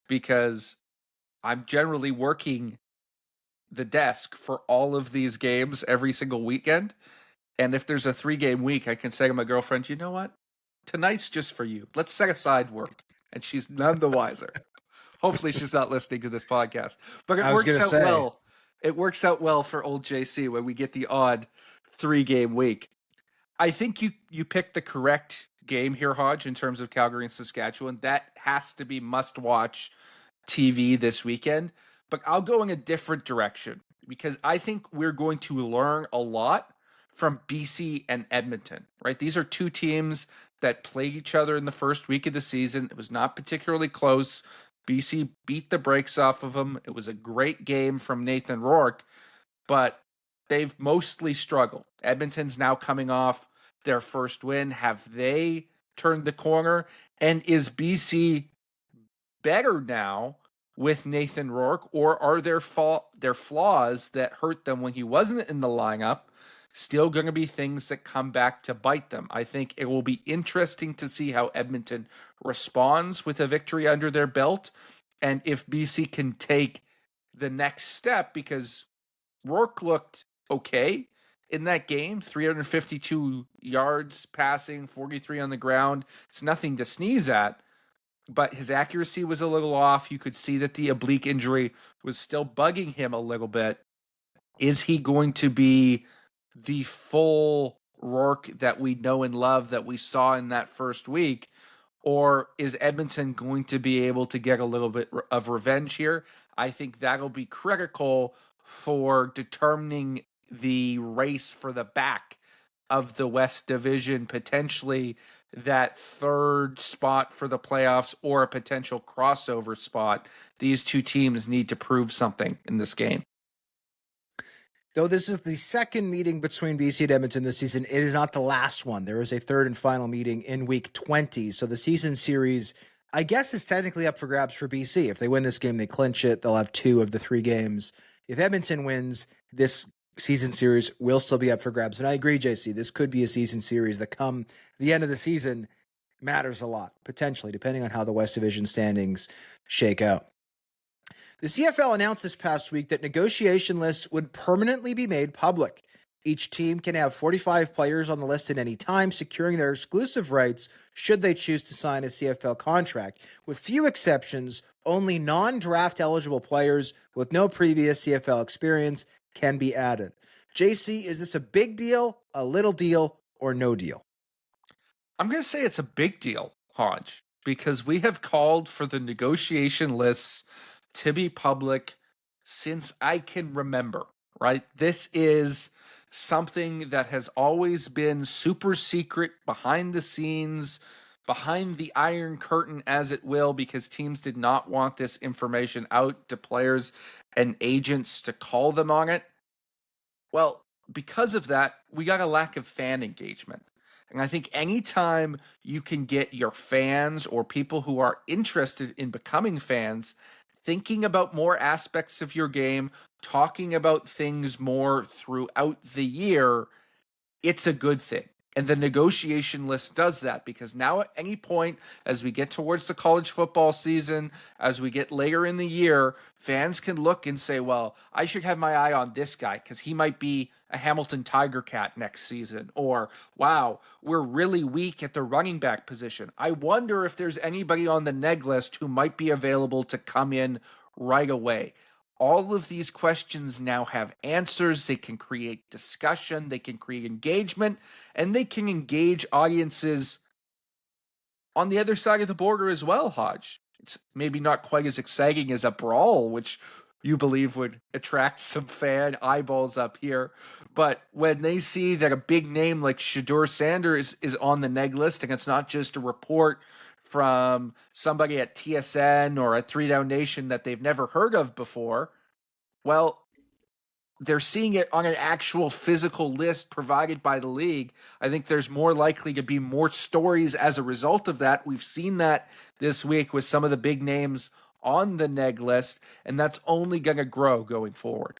B: because I'm generally working the desk for all of these games every single weekend. And if there's a 3-game week, I can say to my girlfriend, you know what? Tonight's just for you. Let's set aside work. And she's none the wiser. Hopefully she's not listening to this podcast. But it
A: I was
B: works
A: going to
B: out
A: say,
B: well. It works out well for old JC when we get the odd 3-game week. I think you picked the correct game here, Hodge, in terms of Calgary and Saskatchewan. That has to be must-watch TV this weekend. But I'll go in a different direction because I think we're going to learn a lot from BC and Edmonton, right? These are two teams that played each other in the first week of the season. It was not particularly close. BC beat the brakes off of them. It was a great game from Nathan Rourke, but they've mostly struggled. Edmonton's now coming off their first win. Have they turned the corner? And is BC better now with Nathan Rourke, or are their flaws that hurt them when he wasn't in the lineup still going to be things that come back to bite them? I think it will be interesting to see how Edmonton responds with a victory under their belt and if BC can take the next step, because Rourke looked okay in that game, 352 yards passing, 43 on the ground. It's nothing to sneeze at, but his accuracy was a little off. You could see that the oblique injury was still bugging him a little bit. Is he going to be the full Rourke that we know and love that we saw in that first week? Or is Edmonton going to be able to get a little bit of revenge here? I think that'll be critical for determining the race for the back of the West Division, potentially that third spot for the playoffs or a potential crossover spot. These two teams need to prove something in this game.
A: though this is the second meeting between BC and Edmonton this season, it is not the last one. There is a third and final meeting in week 20. So the season series, I guess, is technically up for grabs for BC. If they win this game, they clinch it. They'll have 2 of the 3 games. If Edmonton wins, this season series will still be up for grabs. And I agree, JC, this could be a season series that come the end of the season matters a lot, potentially, depending on how the West Division standings shake out. The CFL announced this past week that negotiation lists would permanently be made public. Each team can have 45 players on the list at any time, securing their exclusive rights should they choose to sign a CFL contract. With few exceptions, only non-draft eligible players with no previous CFL experience can be added. JC, is this a big deal, a little deal, or no deal?
B: I'm going to say it's a big deal, Hodge, because we have called for the negotiation lists to be public since I can remember, right? This is something that has always been super secret, behind the scenes, behind the iron curtain, as it will, because teams did not want this information out to players and agents to call them on it. Well, because of that, we got a lack of fan engagement. And I think anytime you can get your fans or people who are interested in becoming fans thinking about more aspects of your game, talking about things more throughout the year, it's a good thing. And the negotiation list does that, because now at any point, as we get towards the college football season, as we get later in the year, fans can look and say, well, I should have my eye on this guy because he might be a Hamilton Tiger Cat next season. Or, wow, we're really weak at the running back position. I wonder if there's anybody on the neg list who might be available to come in right away. All of these questions now have answers. They can create discussion, they can create engagement, and they can engage audiences on the other side of the border as well, Hodge. It's maybe not quite as exciting as a Brawl, which you believe would attract some fan eyeballs up here. But when they see that a big name like Shedeur Sanders is on the neg list, and it's not just a report from somebody at TSN or at 3DownNation that they've never heard of before, well, they're seeing it on an actual physical list provided by the league. I think there's more likely to be more stories as a result of that. We've seen that this week with some of the big names on the neg list, and that's only going to grow going forward.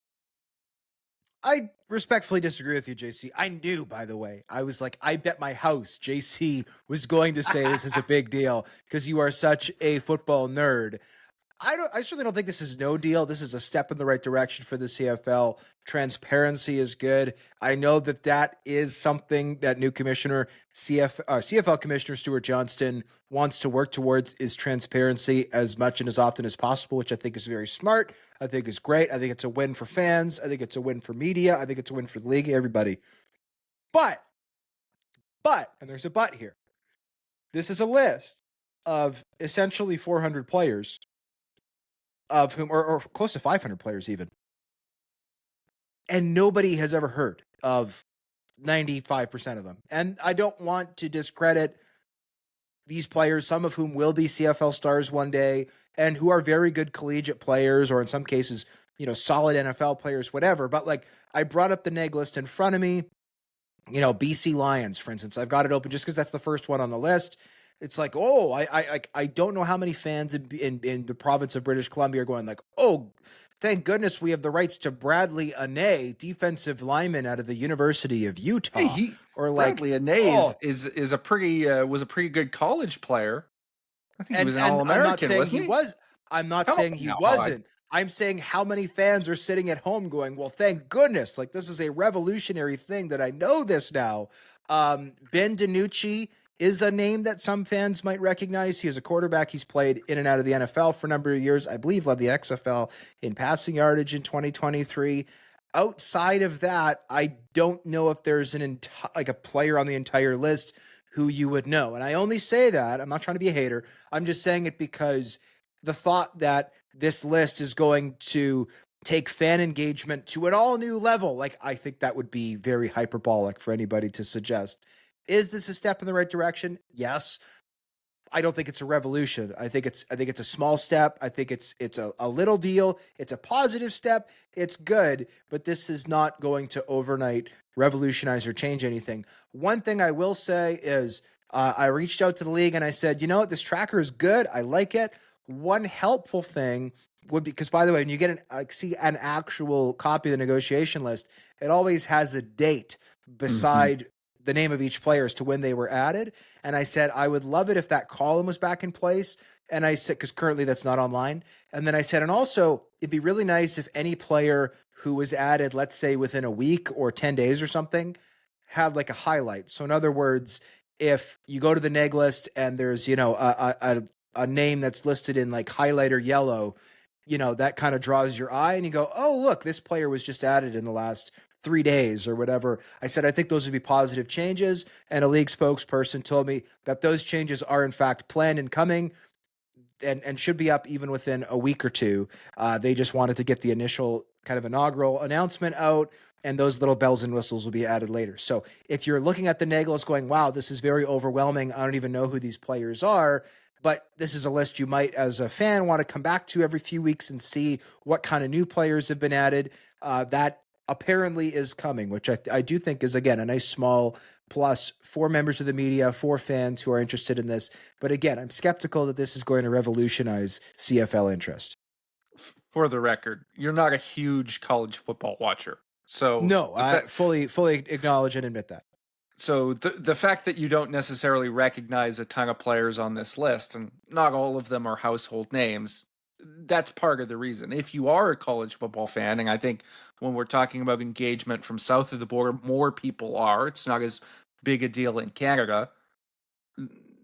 A: I respectfully disagree with you, JC. I knew, by the way, I was like, I bet my house JC was going to say this is a big deal because you are such a football nerd. I certainly don't think this is no deal. This is a step in the right direction for the CFL. Transparency is good. I know that is something that new commissioner, CFL Commissioner Stuart Johnston, wants to work towards, is transparency as much and as often as possible, which I think is very smart. I think is great. I think it's a win for fans. I think it's a win for media. I think it's a win for the league, everybody. But, and there's a but here. This is a list of essentially 400 players, of whom, or close to 500 players even. And nobody has ever heard of 95% of them. And I don't want to discredit these players, some of whom will be CFL stars one day, and who are very good collegiate players, or in some cases, solid NFL players, whatever. But like, I brought up the neg list in front of me, BC Lions, for instance. I've got it open just because that's the first one on the list. It's like, oh, I don't know how many fans in the province of British Columbia are going like, oh, thank goodness we have the rights to Bradley Ane, defensive lineman out of the University of Utah.
B: Hey, Bradley Ane is a pretty was a pretty good college player. I think he was an All-American, wasn't he?
A: I'm not saying he wasn't. I'm saying how many fans are sitting at home going, well, thank goodness. Like, this is a revolutionary thing that I know this now. Ben DiNucci is a name that some fans might recognize. He is a quarterback. He's played in and out of the NFL for a number of years. I believe led the XFL in passing yardage in 2023. Outside of that, I don't know if there's a player on the entire list who you would know. And I only say that, I'm not trying to be a hater. I'm just saying it because the thought that this list is going to take fan engagement to an all new level, like, I think that would be very hyperbolic for anybody to suggest. Is this a step in the right direction? Yes. I don't think it's a revolution. I think it's a small step. I think it's a little deal. It's a positive step. It's good, but this is not going to overnight revolutionize or change anything. One thing I will say is I reached out to the league and I said, this tracker is good. I like it. One helpful thing would be, because by the way, when you get see an actual copy of the negotiation list, it always has a date beside the name of each player as to when they were added. And I said, I would love it if that column was back in place. And I said, because currently that's not online. And then I said, and also it'd be really nice if any player who was added, let's say within a week or 10 days or something, had like a highlight. So in other words, if you go to the neg list and there's, a name that's listed in like highlighter yellow, that kind of draws your eye and you go, oh, look, this player was just added in the last 3 days or whatever. I said, I think those would be positive changes. And a league spokesperson told me that those changes are in fact planned and coming and should be up even within a week or two. They just wanted to get the initial kind of inaugural announcement out, and those little bells and whistles will be added later. So if you're looking at the neg list going, wow, this is very overwhelming, I don't even know who these players are, but this is a list you might, as a fan, want to come back to every few weeks and see what kind of new players have been added. That apparently is coming, which I do think is, again, a nice small plus for members of the media, for fans who are interested in this. But again, I'm skeptical that this is going to revolutionize CFL interest.
B: For the record, you're not a huge college football watcher. So
A: no, I fully acknowledge and admit that.
B: So the fact that you don't necessarily recognize a ton of players on this list, and not all of them are household names, that's part of the reason. If you are a college football fan, and I think when we're talking about engagement from south of the border, more people are. It's not as big a deal in Canada.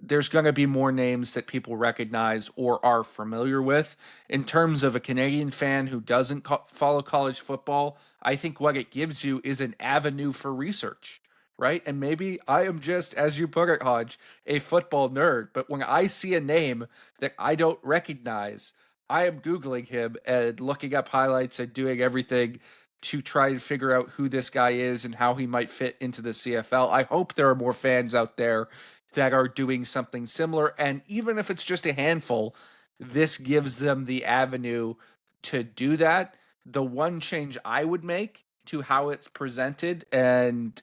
B: There's going to be more names that people recognize or are familiar with. In terms of a Canadian fan who doesn't follow college football, I think what it gives you is an avenue for research. right? And maybe I am just, as you put it, Hodge, a football nerd. But when I see a name that I don't recognize, I am Googling him and looking up highlights and doing everything to try and figure out who this guy is and how he might fit into the CFL. I hope there are more fans out there that are doing something similar. And even if it's just a handful, this gives them the avenue to do that. The one change I would make to how it's presented and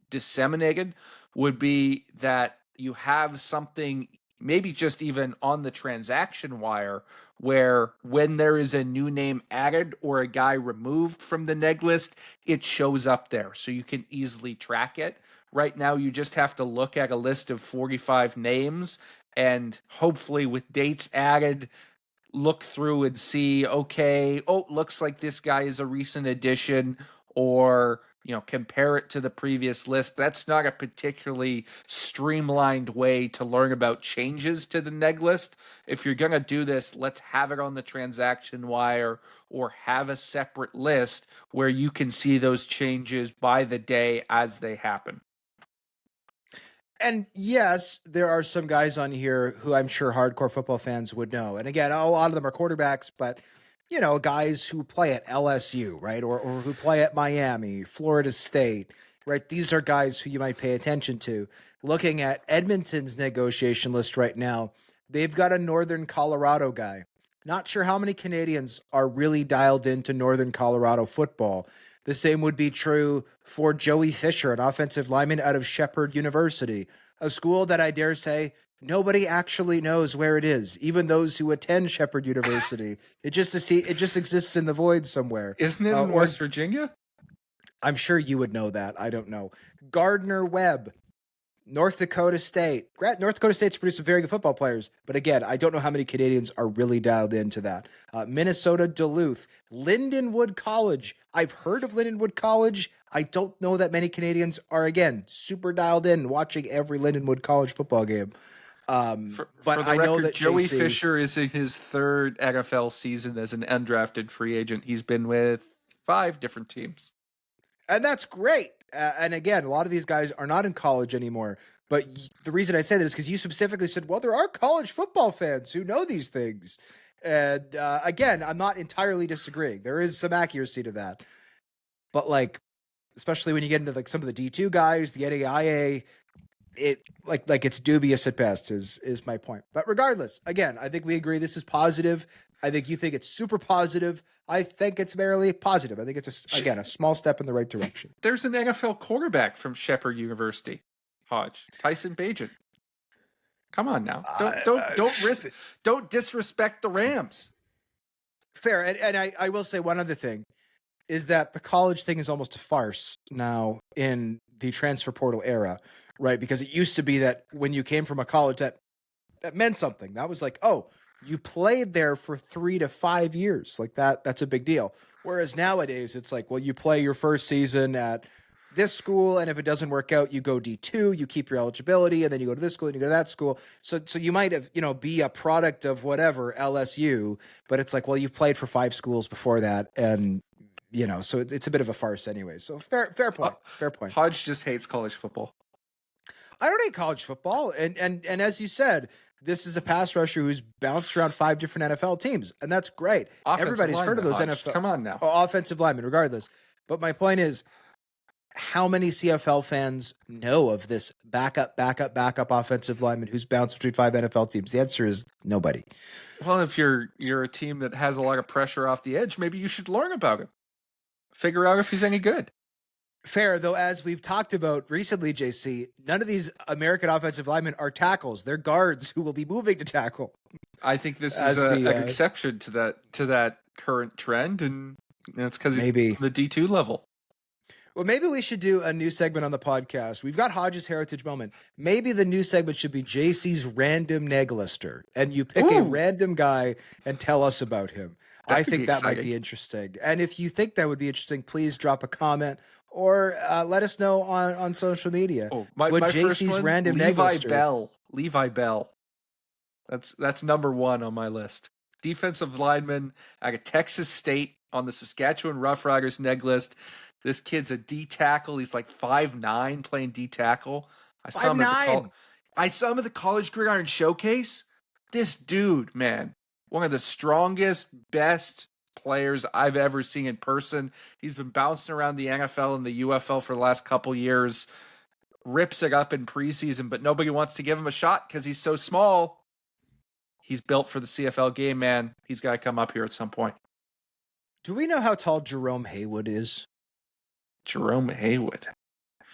B: disseminated would be that you have something maybe just even on the transaction wire where when there is a new name added or a guy removed from the neg list, it shows up there so you can easily track it. Right now, you just have to look at a list of 45 names and hopefully with dates added, look through and see, okay, oh, looks like this guy is a recent addition, or compare it to the previous list. That's not a particularly streamlined way to learn about changes to the neg list. If you're going to do this, let's have it on the transaction wire or have a separate list where you can see those changes by the day as they happen.
A: And yes, there are some guys on here who I'm sure hardcore football fans would know. And again, a lot of them are quarterbacks, but guys who play at LSU, right? Or who play at Miami, Florida State, right? These are guys who you might pay attention to. Looking at Edmonton's negotiation list right now, they've got a Northern Colorado guy. Not sure how many Canadians are really dialed into Northern Colorado football. The same would be true for Joey Fisher, an offensive lineman out of Shepherd University, a school that I dare say nobody actually knows where it is, even those who attend Shepherd University. It just exists in the void somewhere.
B: Isn't it in West Virginia?
A: I'm sure you would know that. I don't know. Gardner Webb, North Dakota State. North Dakota State's produced some very good football players, but again, I don't know how many Canadians are really dialed into that. Minnesota Duluth, Lindenwood College. I've heard of Lindenwood College. I don't know that many Canadians are, again, super dialed in watching every Lindenwood College football game.
B: For the record, know that Joey Fisher is in his third NFL season as an undrafted free agent. He's been with 5 different teams.
A: And that's great. And again, a lot of these guys are not in college anymore. But the reason I say that is because you specifically said, well, there are college football fans who know these things. And again, I'm not entirely disagreeing. There is some accuracy to that. But especially when you get into some of the D2 guys, the NAIA, it it's dubious at best is my point. But regardless, again, I think we agree this is positive. I think you think it's super positive. I think it's merely positive. I think it's a small step in the right direction.
B: There's an NFL quarterback from Shepherd University, Hodge, Tyson Bagent. Come on now, don't disrespect the Rams.
A: Fair, and I will say one other thing is that the college thing is almost a farce now in the transfer portal era, right? Because it used to be that when you came from a college that meant something. That was you played there for 3 to 5 years. That's a big deal. Whereas nowadays it's you play your first season at this school, and if it doesn't work out, you go D2, you keep your eligibility, and then you go to this school and you go to that school. So you might have, be a product of whatever, LSU, but it's you played for 5 schools before that. And, so it's a bit of a farce anyway. So fair point. Fair point.
B: Hodge just hates college football.
A: I don't hate college football. And as you said, this is a pass rusher who's bounced around 5 different NFL teams, and that's great. Everybody's heard of those
B: Hodge.
A: NFL.
B: Come on now.
A: Offensive linemen, regardless. But my point is, how many CFL fans know of this backup offensive lineman who's bounced between 5 NFL teams? The answer is nobody.
B: Well, if you're a team that has a lot of pressure off the edge, maybe you should learn about him. Figure out if he's any good.
A: Fair, though, as we've talked about recently, JC, none of these American offensive linemen are tackles. They're guards who will be moving to tackle.
B: I think this is an exception to that current trend, and it's because maybe the D2 level.
A: Well, maybe we should do a new segment on the podcast. We've got Hodge's Heritage Moment. Maybe the new segment should be JC's Random Neg Lister, and you pick a random guy and tell us about him. I think that might be interesting. And if you think that would be interesting, please drop a comment or let us know on social media.
B: My JC's Random Neg Lister. Levi Bell. That's number 1 on my list. Defensive lineman. I got Texas State on the Saskatchewan Roughriders neg list. This kid's a D tackle. He's like 5'9", playing D tackle. I saw him at
A: 5'9".
B: the College Gridiron Showcase. This dude, man, one of the strongest, best players I've ever seen in person. He's been bouncing around the NFL and the UFL for the last couple years. Rips it up in preseason, but nobody wants to give him a shot because he's so small. He's built for the CFL game, man. He's got to come up here at some point.
A: Do we know how tall Jerome Haywood is?
B: Jerome Haywood.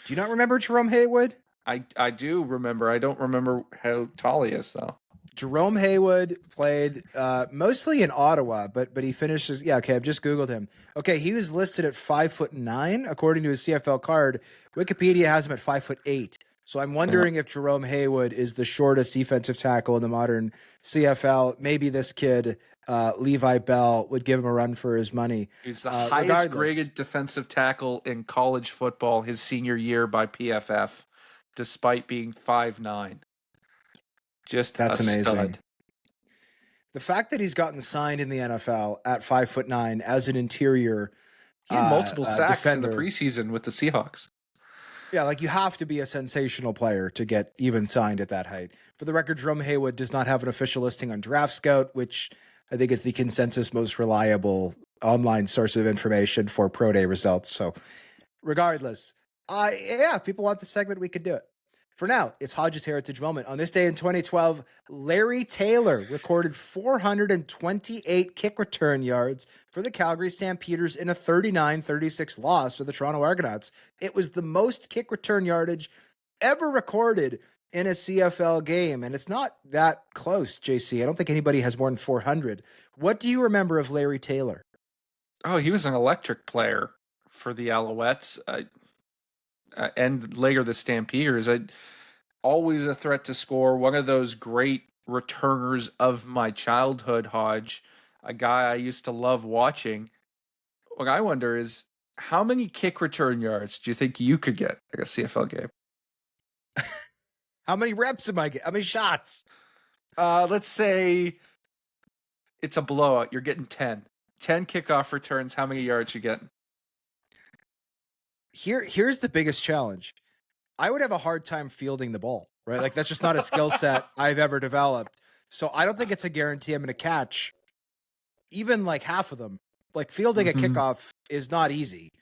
A: Do you not remember Jerome Haywood?
B: I do remember. I don't remember how tall he is, though.
A: Jerome Haywood played mostly in Ottawa, but he finishes. Yeah, okay, I've just Googled him. Okay, he was listed at 5'9" according to his CFL card. Wikipedia has him at 5'8". So I'm wondering if Jerome Haywood is the shortest defensive tackle in the modern CFL. Maybe this kid, Levi Bell, would give him a run for his money.
B: He's the highest graded defensive tackle in college football his senior year by PFF, despite being 5'9".
A: That's amazing.
B: Stud.
A: The fact that he's gotten signed in the NFL at 5'9" as an interior,
B: he had multiple sacks
A: defender
B: in the preseason with the Seahawks.
A: Yeah, like you have to be a sensational player to get even signed at that height. For the record, Jerome Haywood does not have an official listing on Draft Scout, which I think is the consensus most reliable online source of information for pro day results. So regardless, if people want the segment, we could do it. For now, it's Hodge's Heritage Moment. On this day in 2012, Larry Taylor recorded 428 kick return yards for the Calgary Stampeders in a 39-36 loss to the Toronto Argonauts. It was the most kick return yardage ever recorded in a CFL game, and it's not that close, JC. I don't think anybody has more than 400. What do you remember of Larry Taylor?
B: Oh, he was an electric player for the Alouettes. And later the Stampeders. Always a threat to score. One of those great returners of my childhood, Hodge. A guy I used to love watching. What I wonder is, how many kick return yards do you think you could get in a CFL game?
A: How many reps am I getting? How many shots?
B: Let's say it's a blowout. You're getting 10. 10 kickoff returns. How many yards you getting?
A: Here's the biggest challenge. I would have a hard time fielding the ball, right? Like that's just not a skill set I've ever developed. So I don't think it's a guarantee I'm going to catch even like half of them. Like fielding a kickoff is not easy.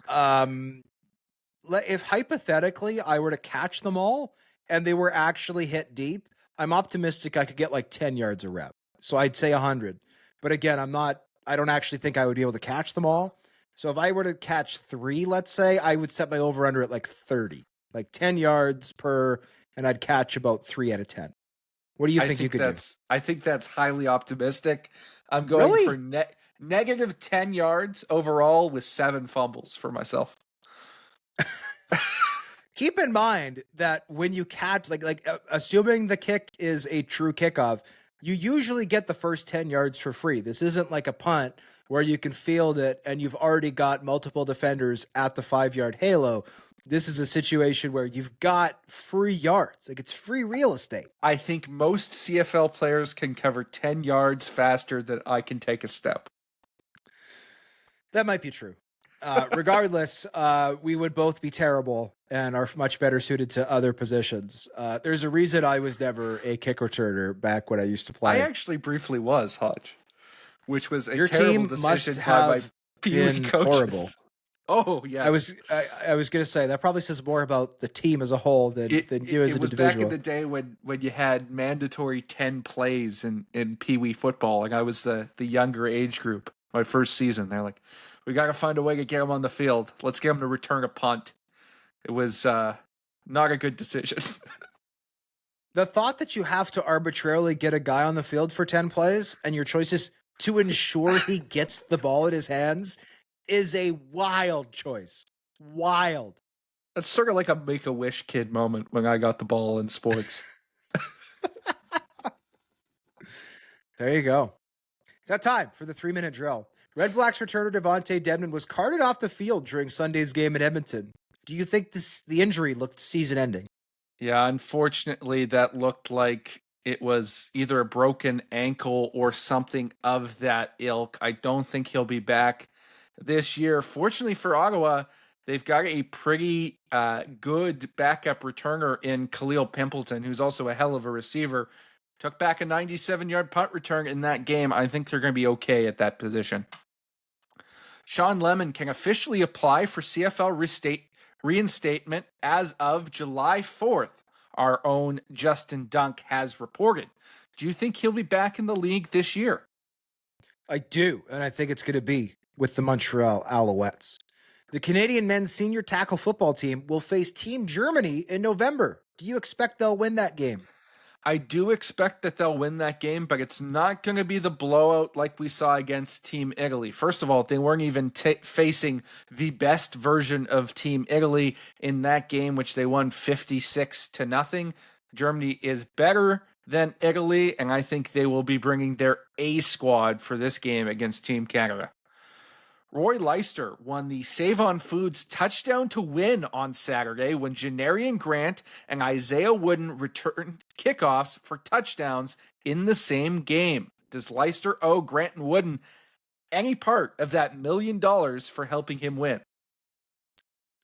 A: If hypothetically I were to catch them all and they were actually hit deep, I'm optimistic I could get like 10 yards a rep. So I'd say 100. But again, I don't actually think I would be able to catch them all. So if I were to catch 3, let's say, I would set my over-under at like 30, like 10 yards per, and I'd catch about 3 out of 10. What do you think you could do?
B: I think that's highly optimistic. I'm going for negative 10 yards overall with 7 fumbles for myself.
A: Keep in mind that when you catch, like assuming the kick is a true kickoff, you usually get the first 10 yards for free. This isn't like a punt where you can field it and you've already got multiple defenders at the 5-yard halo. This is a situation where you've got free yards. Like it's free real estate.
B: I think most CFL players can cover 10 yards faster than I can take a step.
A: That might be true. Regardless, we would both be terrible and are much better suited to other positions. There's a reason I was never a kick returner back when I used to play.
B: I actually briefly was, Hodge, which was a
A: Your
B: terrible
A: team
B: decision
A: must
B: by my
A: have
B: been
A: coaches. Horrible.
B: Oh, yes.
A: I was going to say that probably says more about the team as a whole than you as an individual. It was
B: back in the day when you had mandatory 10 plays in Pee Wee football. Like I was the younger age group. My first season, they're like, we got to find a way to get him on the field. Let's get him to return a punt. It was not a good decision.
A: The thought that you have to arbitrarily get a guy on the field for 10 plays and your choice is to ensure he gets the ball in his hands is a wild choice. Wild.
B: That's sort of like a Make-A-Wish kid moment when I got the ball in sports.
A: There you go. It's that time for the 3-minute drill. Redblacks returner Devontae Dedmon was carted off the field during Sunday's game in Edmonton. Do you think the injury looked season-ending?
B: Yeah, unfortunately, that looked like it was either a broken ankle or something of that ilk. I don't think he'll be back this year. Fortunately for Ottawa, they've got a pretty good backup returner in Khalil Pimpleton, who's also a hell of a receiver. Took back a 97-yard punt return in that game. I think they're going to be okay at that position. Shawn Lemon can officially apply for CFL reinstatement as of July 4th. Our own Justin Dunk has reported. Do you think he'll be back in the league this year?
A: I do, and I think it's going to be with the Montreal Alouettes. The Canadian men's senior tackle football team will face Team Germany in November. Do you expect they'll win that game?
B: I do expect that they'll win that game, but it's not going to be the blowout like we saw against Team Italy. First of all, they weren't even facing the best version of Team Italy in that game, which they won 56-0. Germany is better than Italy, and I think they will be bringing their A squad for this game against Team Canada. Roy Leister won the Save on Foods touchdown to win on Saturday when Janarian Grant and Isaiah Wooden returned kickoffs for touchdowns in the same game. Does Leister owe Grant and Wooden any part of that $1 million for helping him win?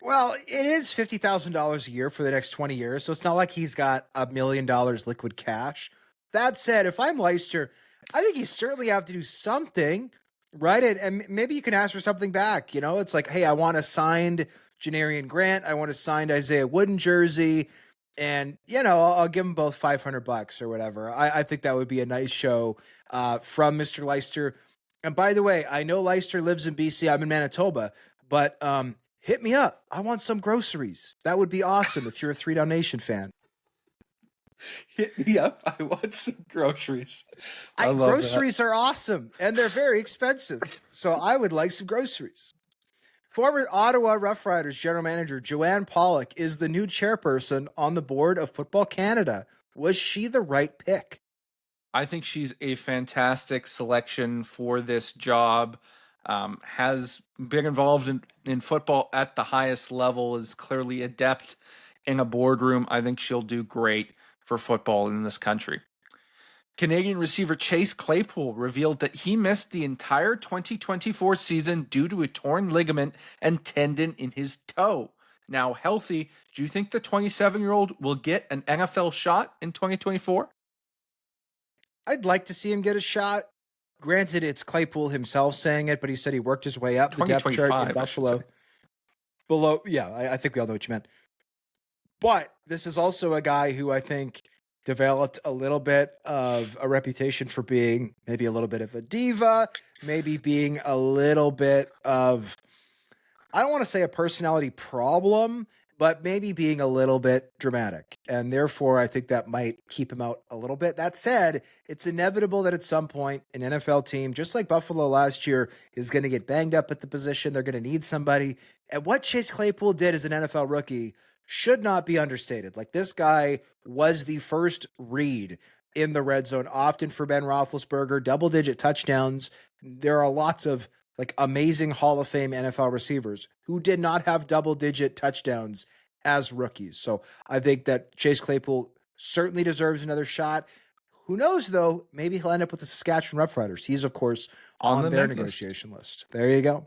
A: Well, it is $50,000 a year for the next 20 years, so it's not like he's got $1 million liquid cash. That said, if I'm Leister, I think you certainly have to do something, right? And maybe you can ask for something back. You know, it's like, hey, I want a signed Janarian Grant. I want a signed Isaiah Wooden jersey. And, you know, I'll give them both $500 or whatever. I think that would be a nice show from Mr. Leister. And by the way, I know Leister lives in BC. I'm in Manitoba, but hit me up. I want some groceries. That would be awesome if you're a 3DownNation fan.
B: Hit me up. I want some groceries.
A: Groceries are awesome, and they're very expensive. So I would like some groceries. Former Ottawa Rough Riders general manager Joanne Pollock is the new chairperson on the board of Football Canada. Was she the right pick?
B: I think she's a fantastic selection for this job. Has been involved in football at the highest level, is clearly adept in a boardroom. I think she'll do great for football in this country. Canadian receiver Chase Claypool revealed that he missed the entire 2024 season due to a torn ligament and tendon in his toe. Now healthy, do you think the 27-year-old will get an NFL shot in 2024?
A: I'd like to see him get a shot. Granted, it's Claypool himself saying it, but he said he worked his way up the depth chart in Buffalo. I think we all know what you meant. But this is also a guy who I think developed a little bit of a reputation for being maybe a little bit of a diva, maybe being a little bit of, I don't want to say a personality problem, but maybe being a little bit dramatic. And therefore, I think that might keep him out a little bit. That said, it's inevitable that at some point an NFL team, just like Buffalo last year, is going to get banged up at the position. They're going to need somebody. And what Chase Claypool did as an NFL rookie should not be understated. Like, this guy was the first read in the red zone, often for Ben Roethlisberger, double-digit touchdowns. There are lots of like amazing Hall of Fame NFL receivers who did not have double-digit touchdowns as rookies. So I think that Chase Claypool certainly deserves another shot. Who knows, though? Maybe he'll end up with the Saskatchewan Roughriders. He's, of course, on their negotiation list. There you go.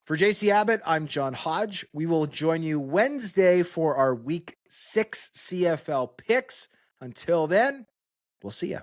A: For JC Abbott, I'm John Hodge. We will join you Wednesday for our Week 6 CFL picks. Until then, we'll see you.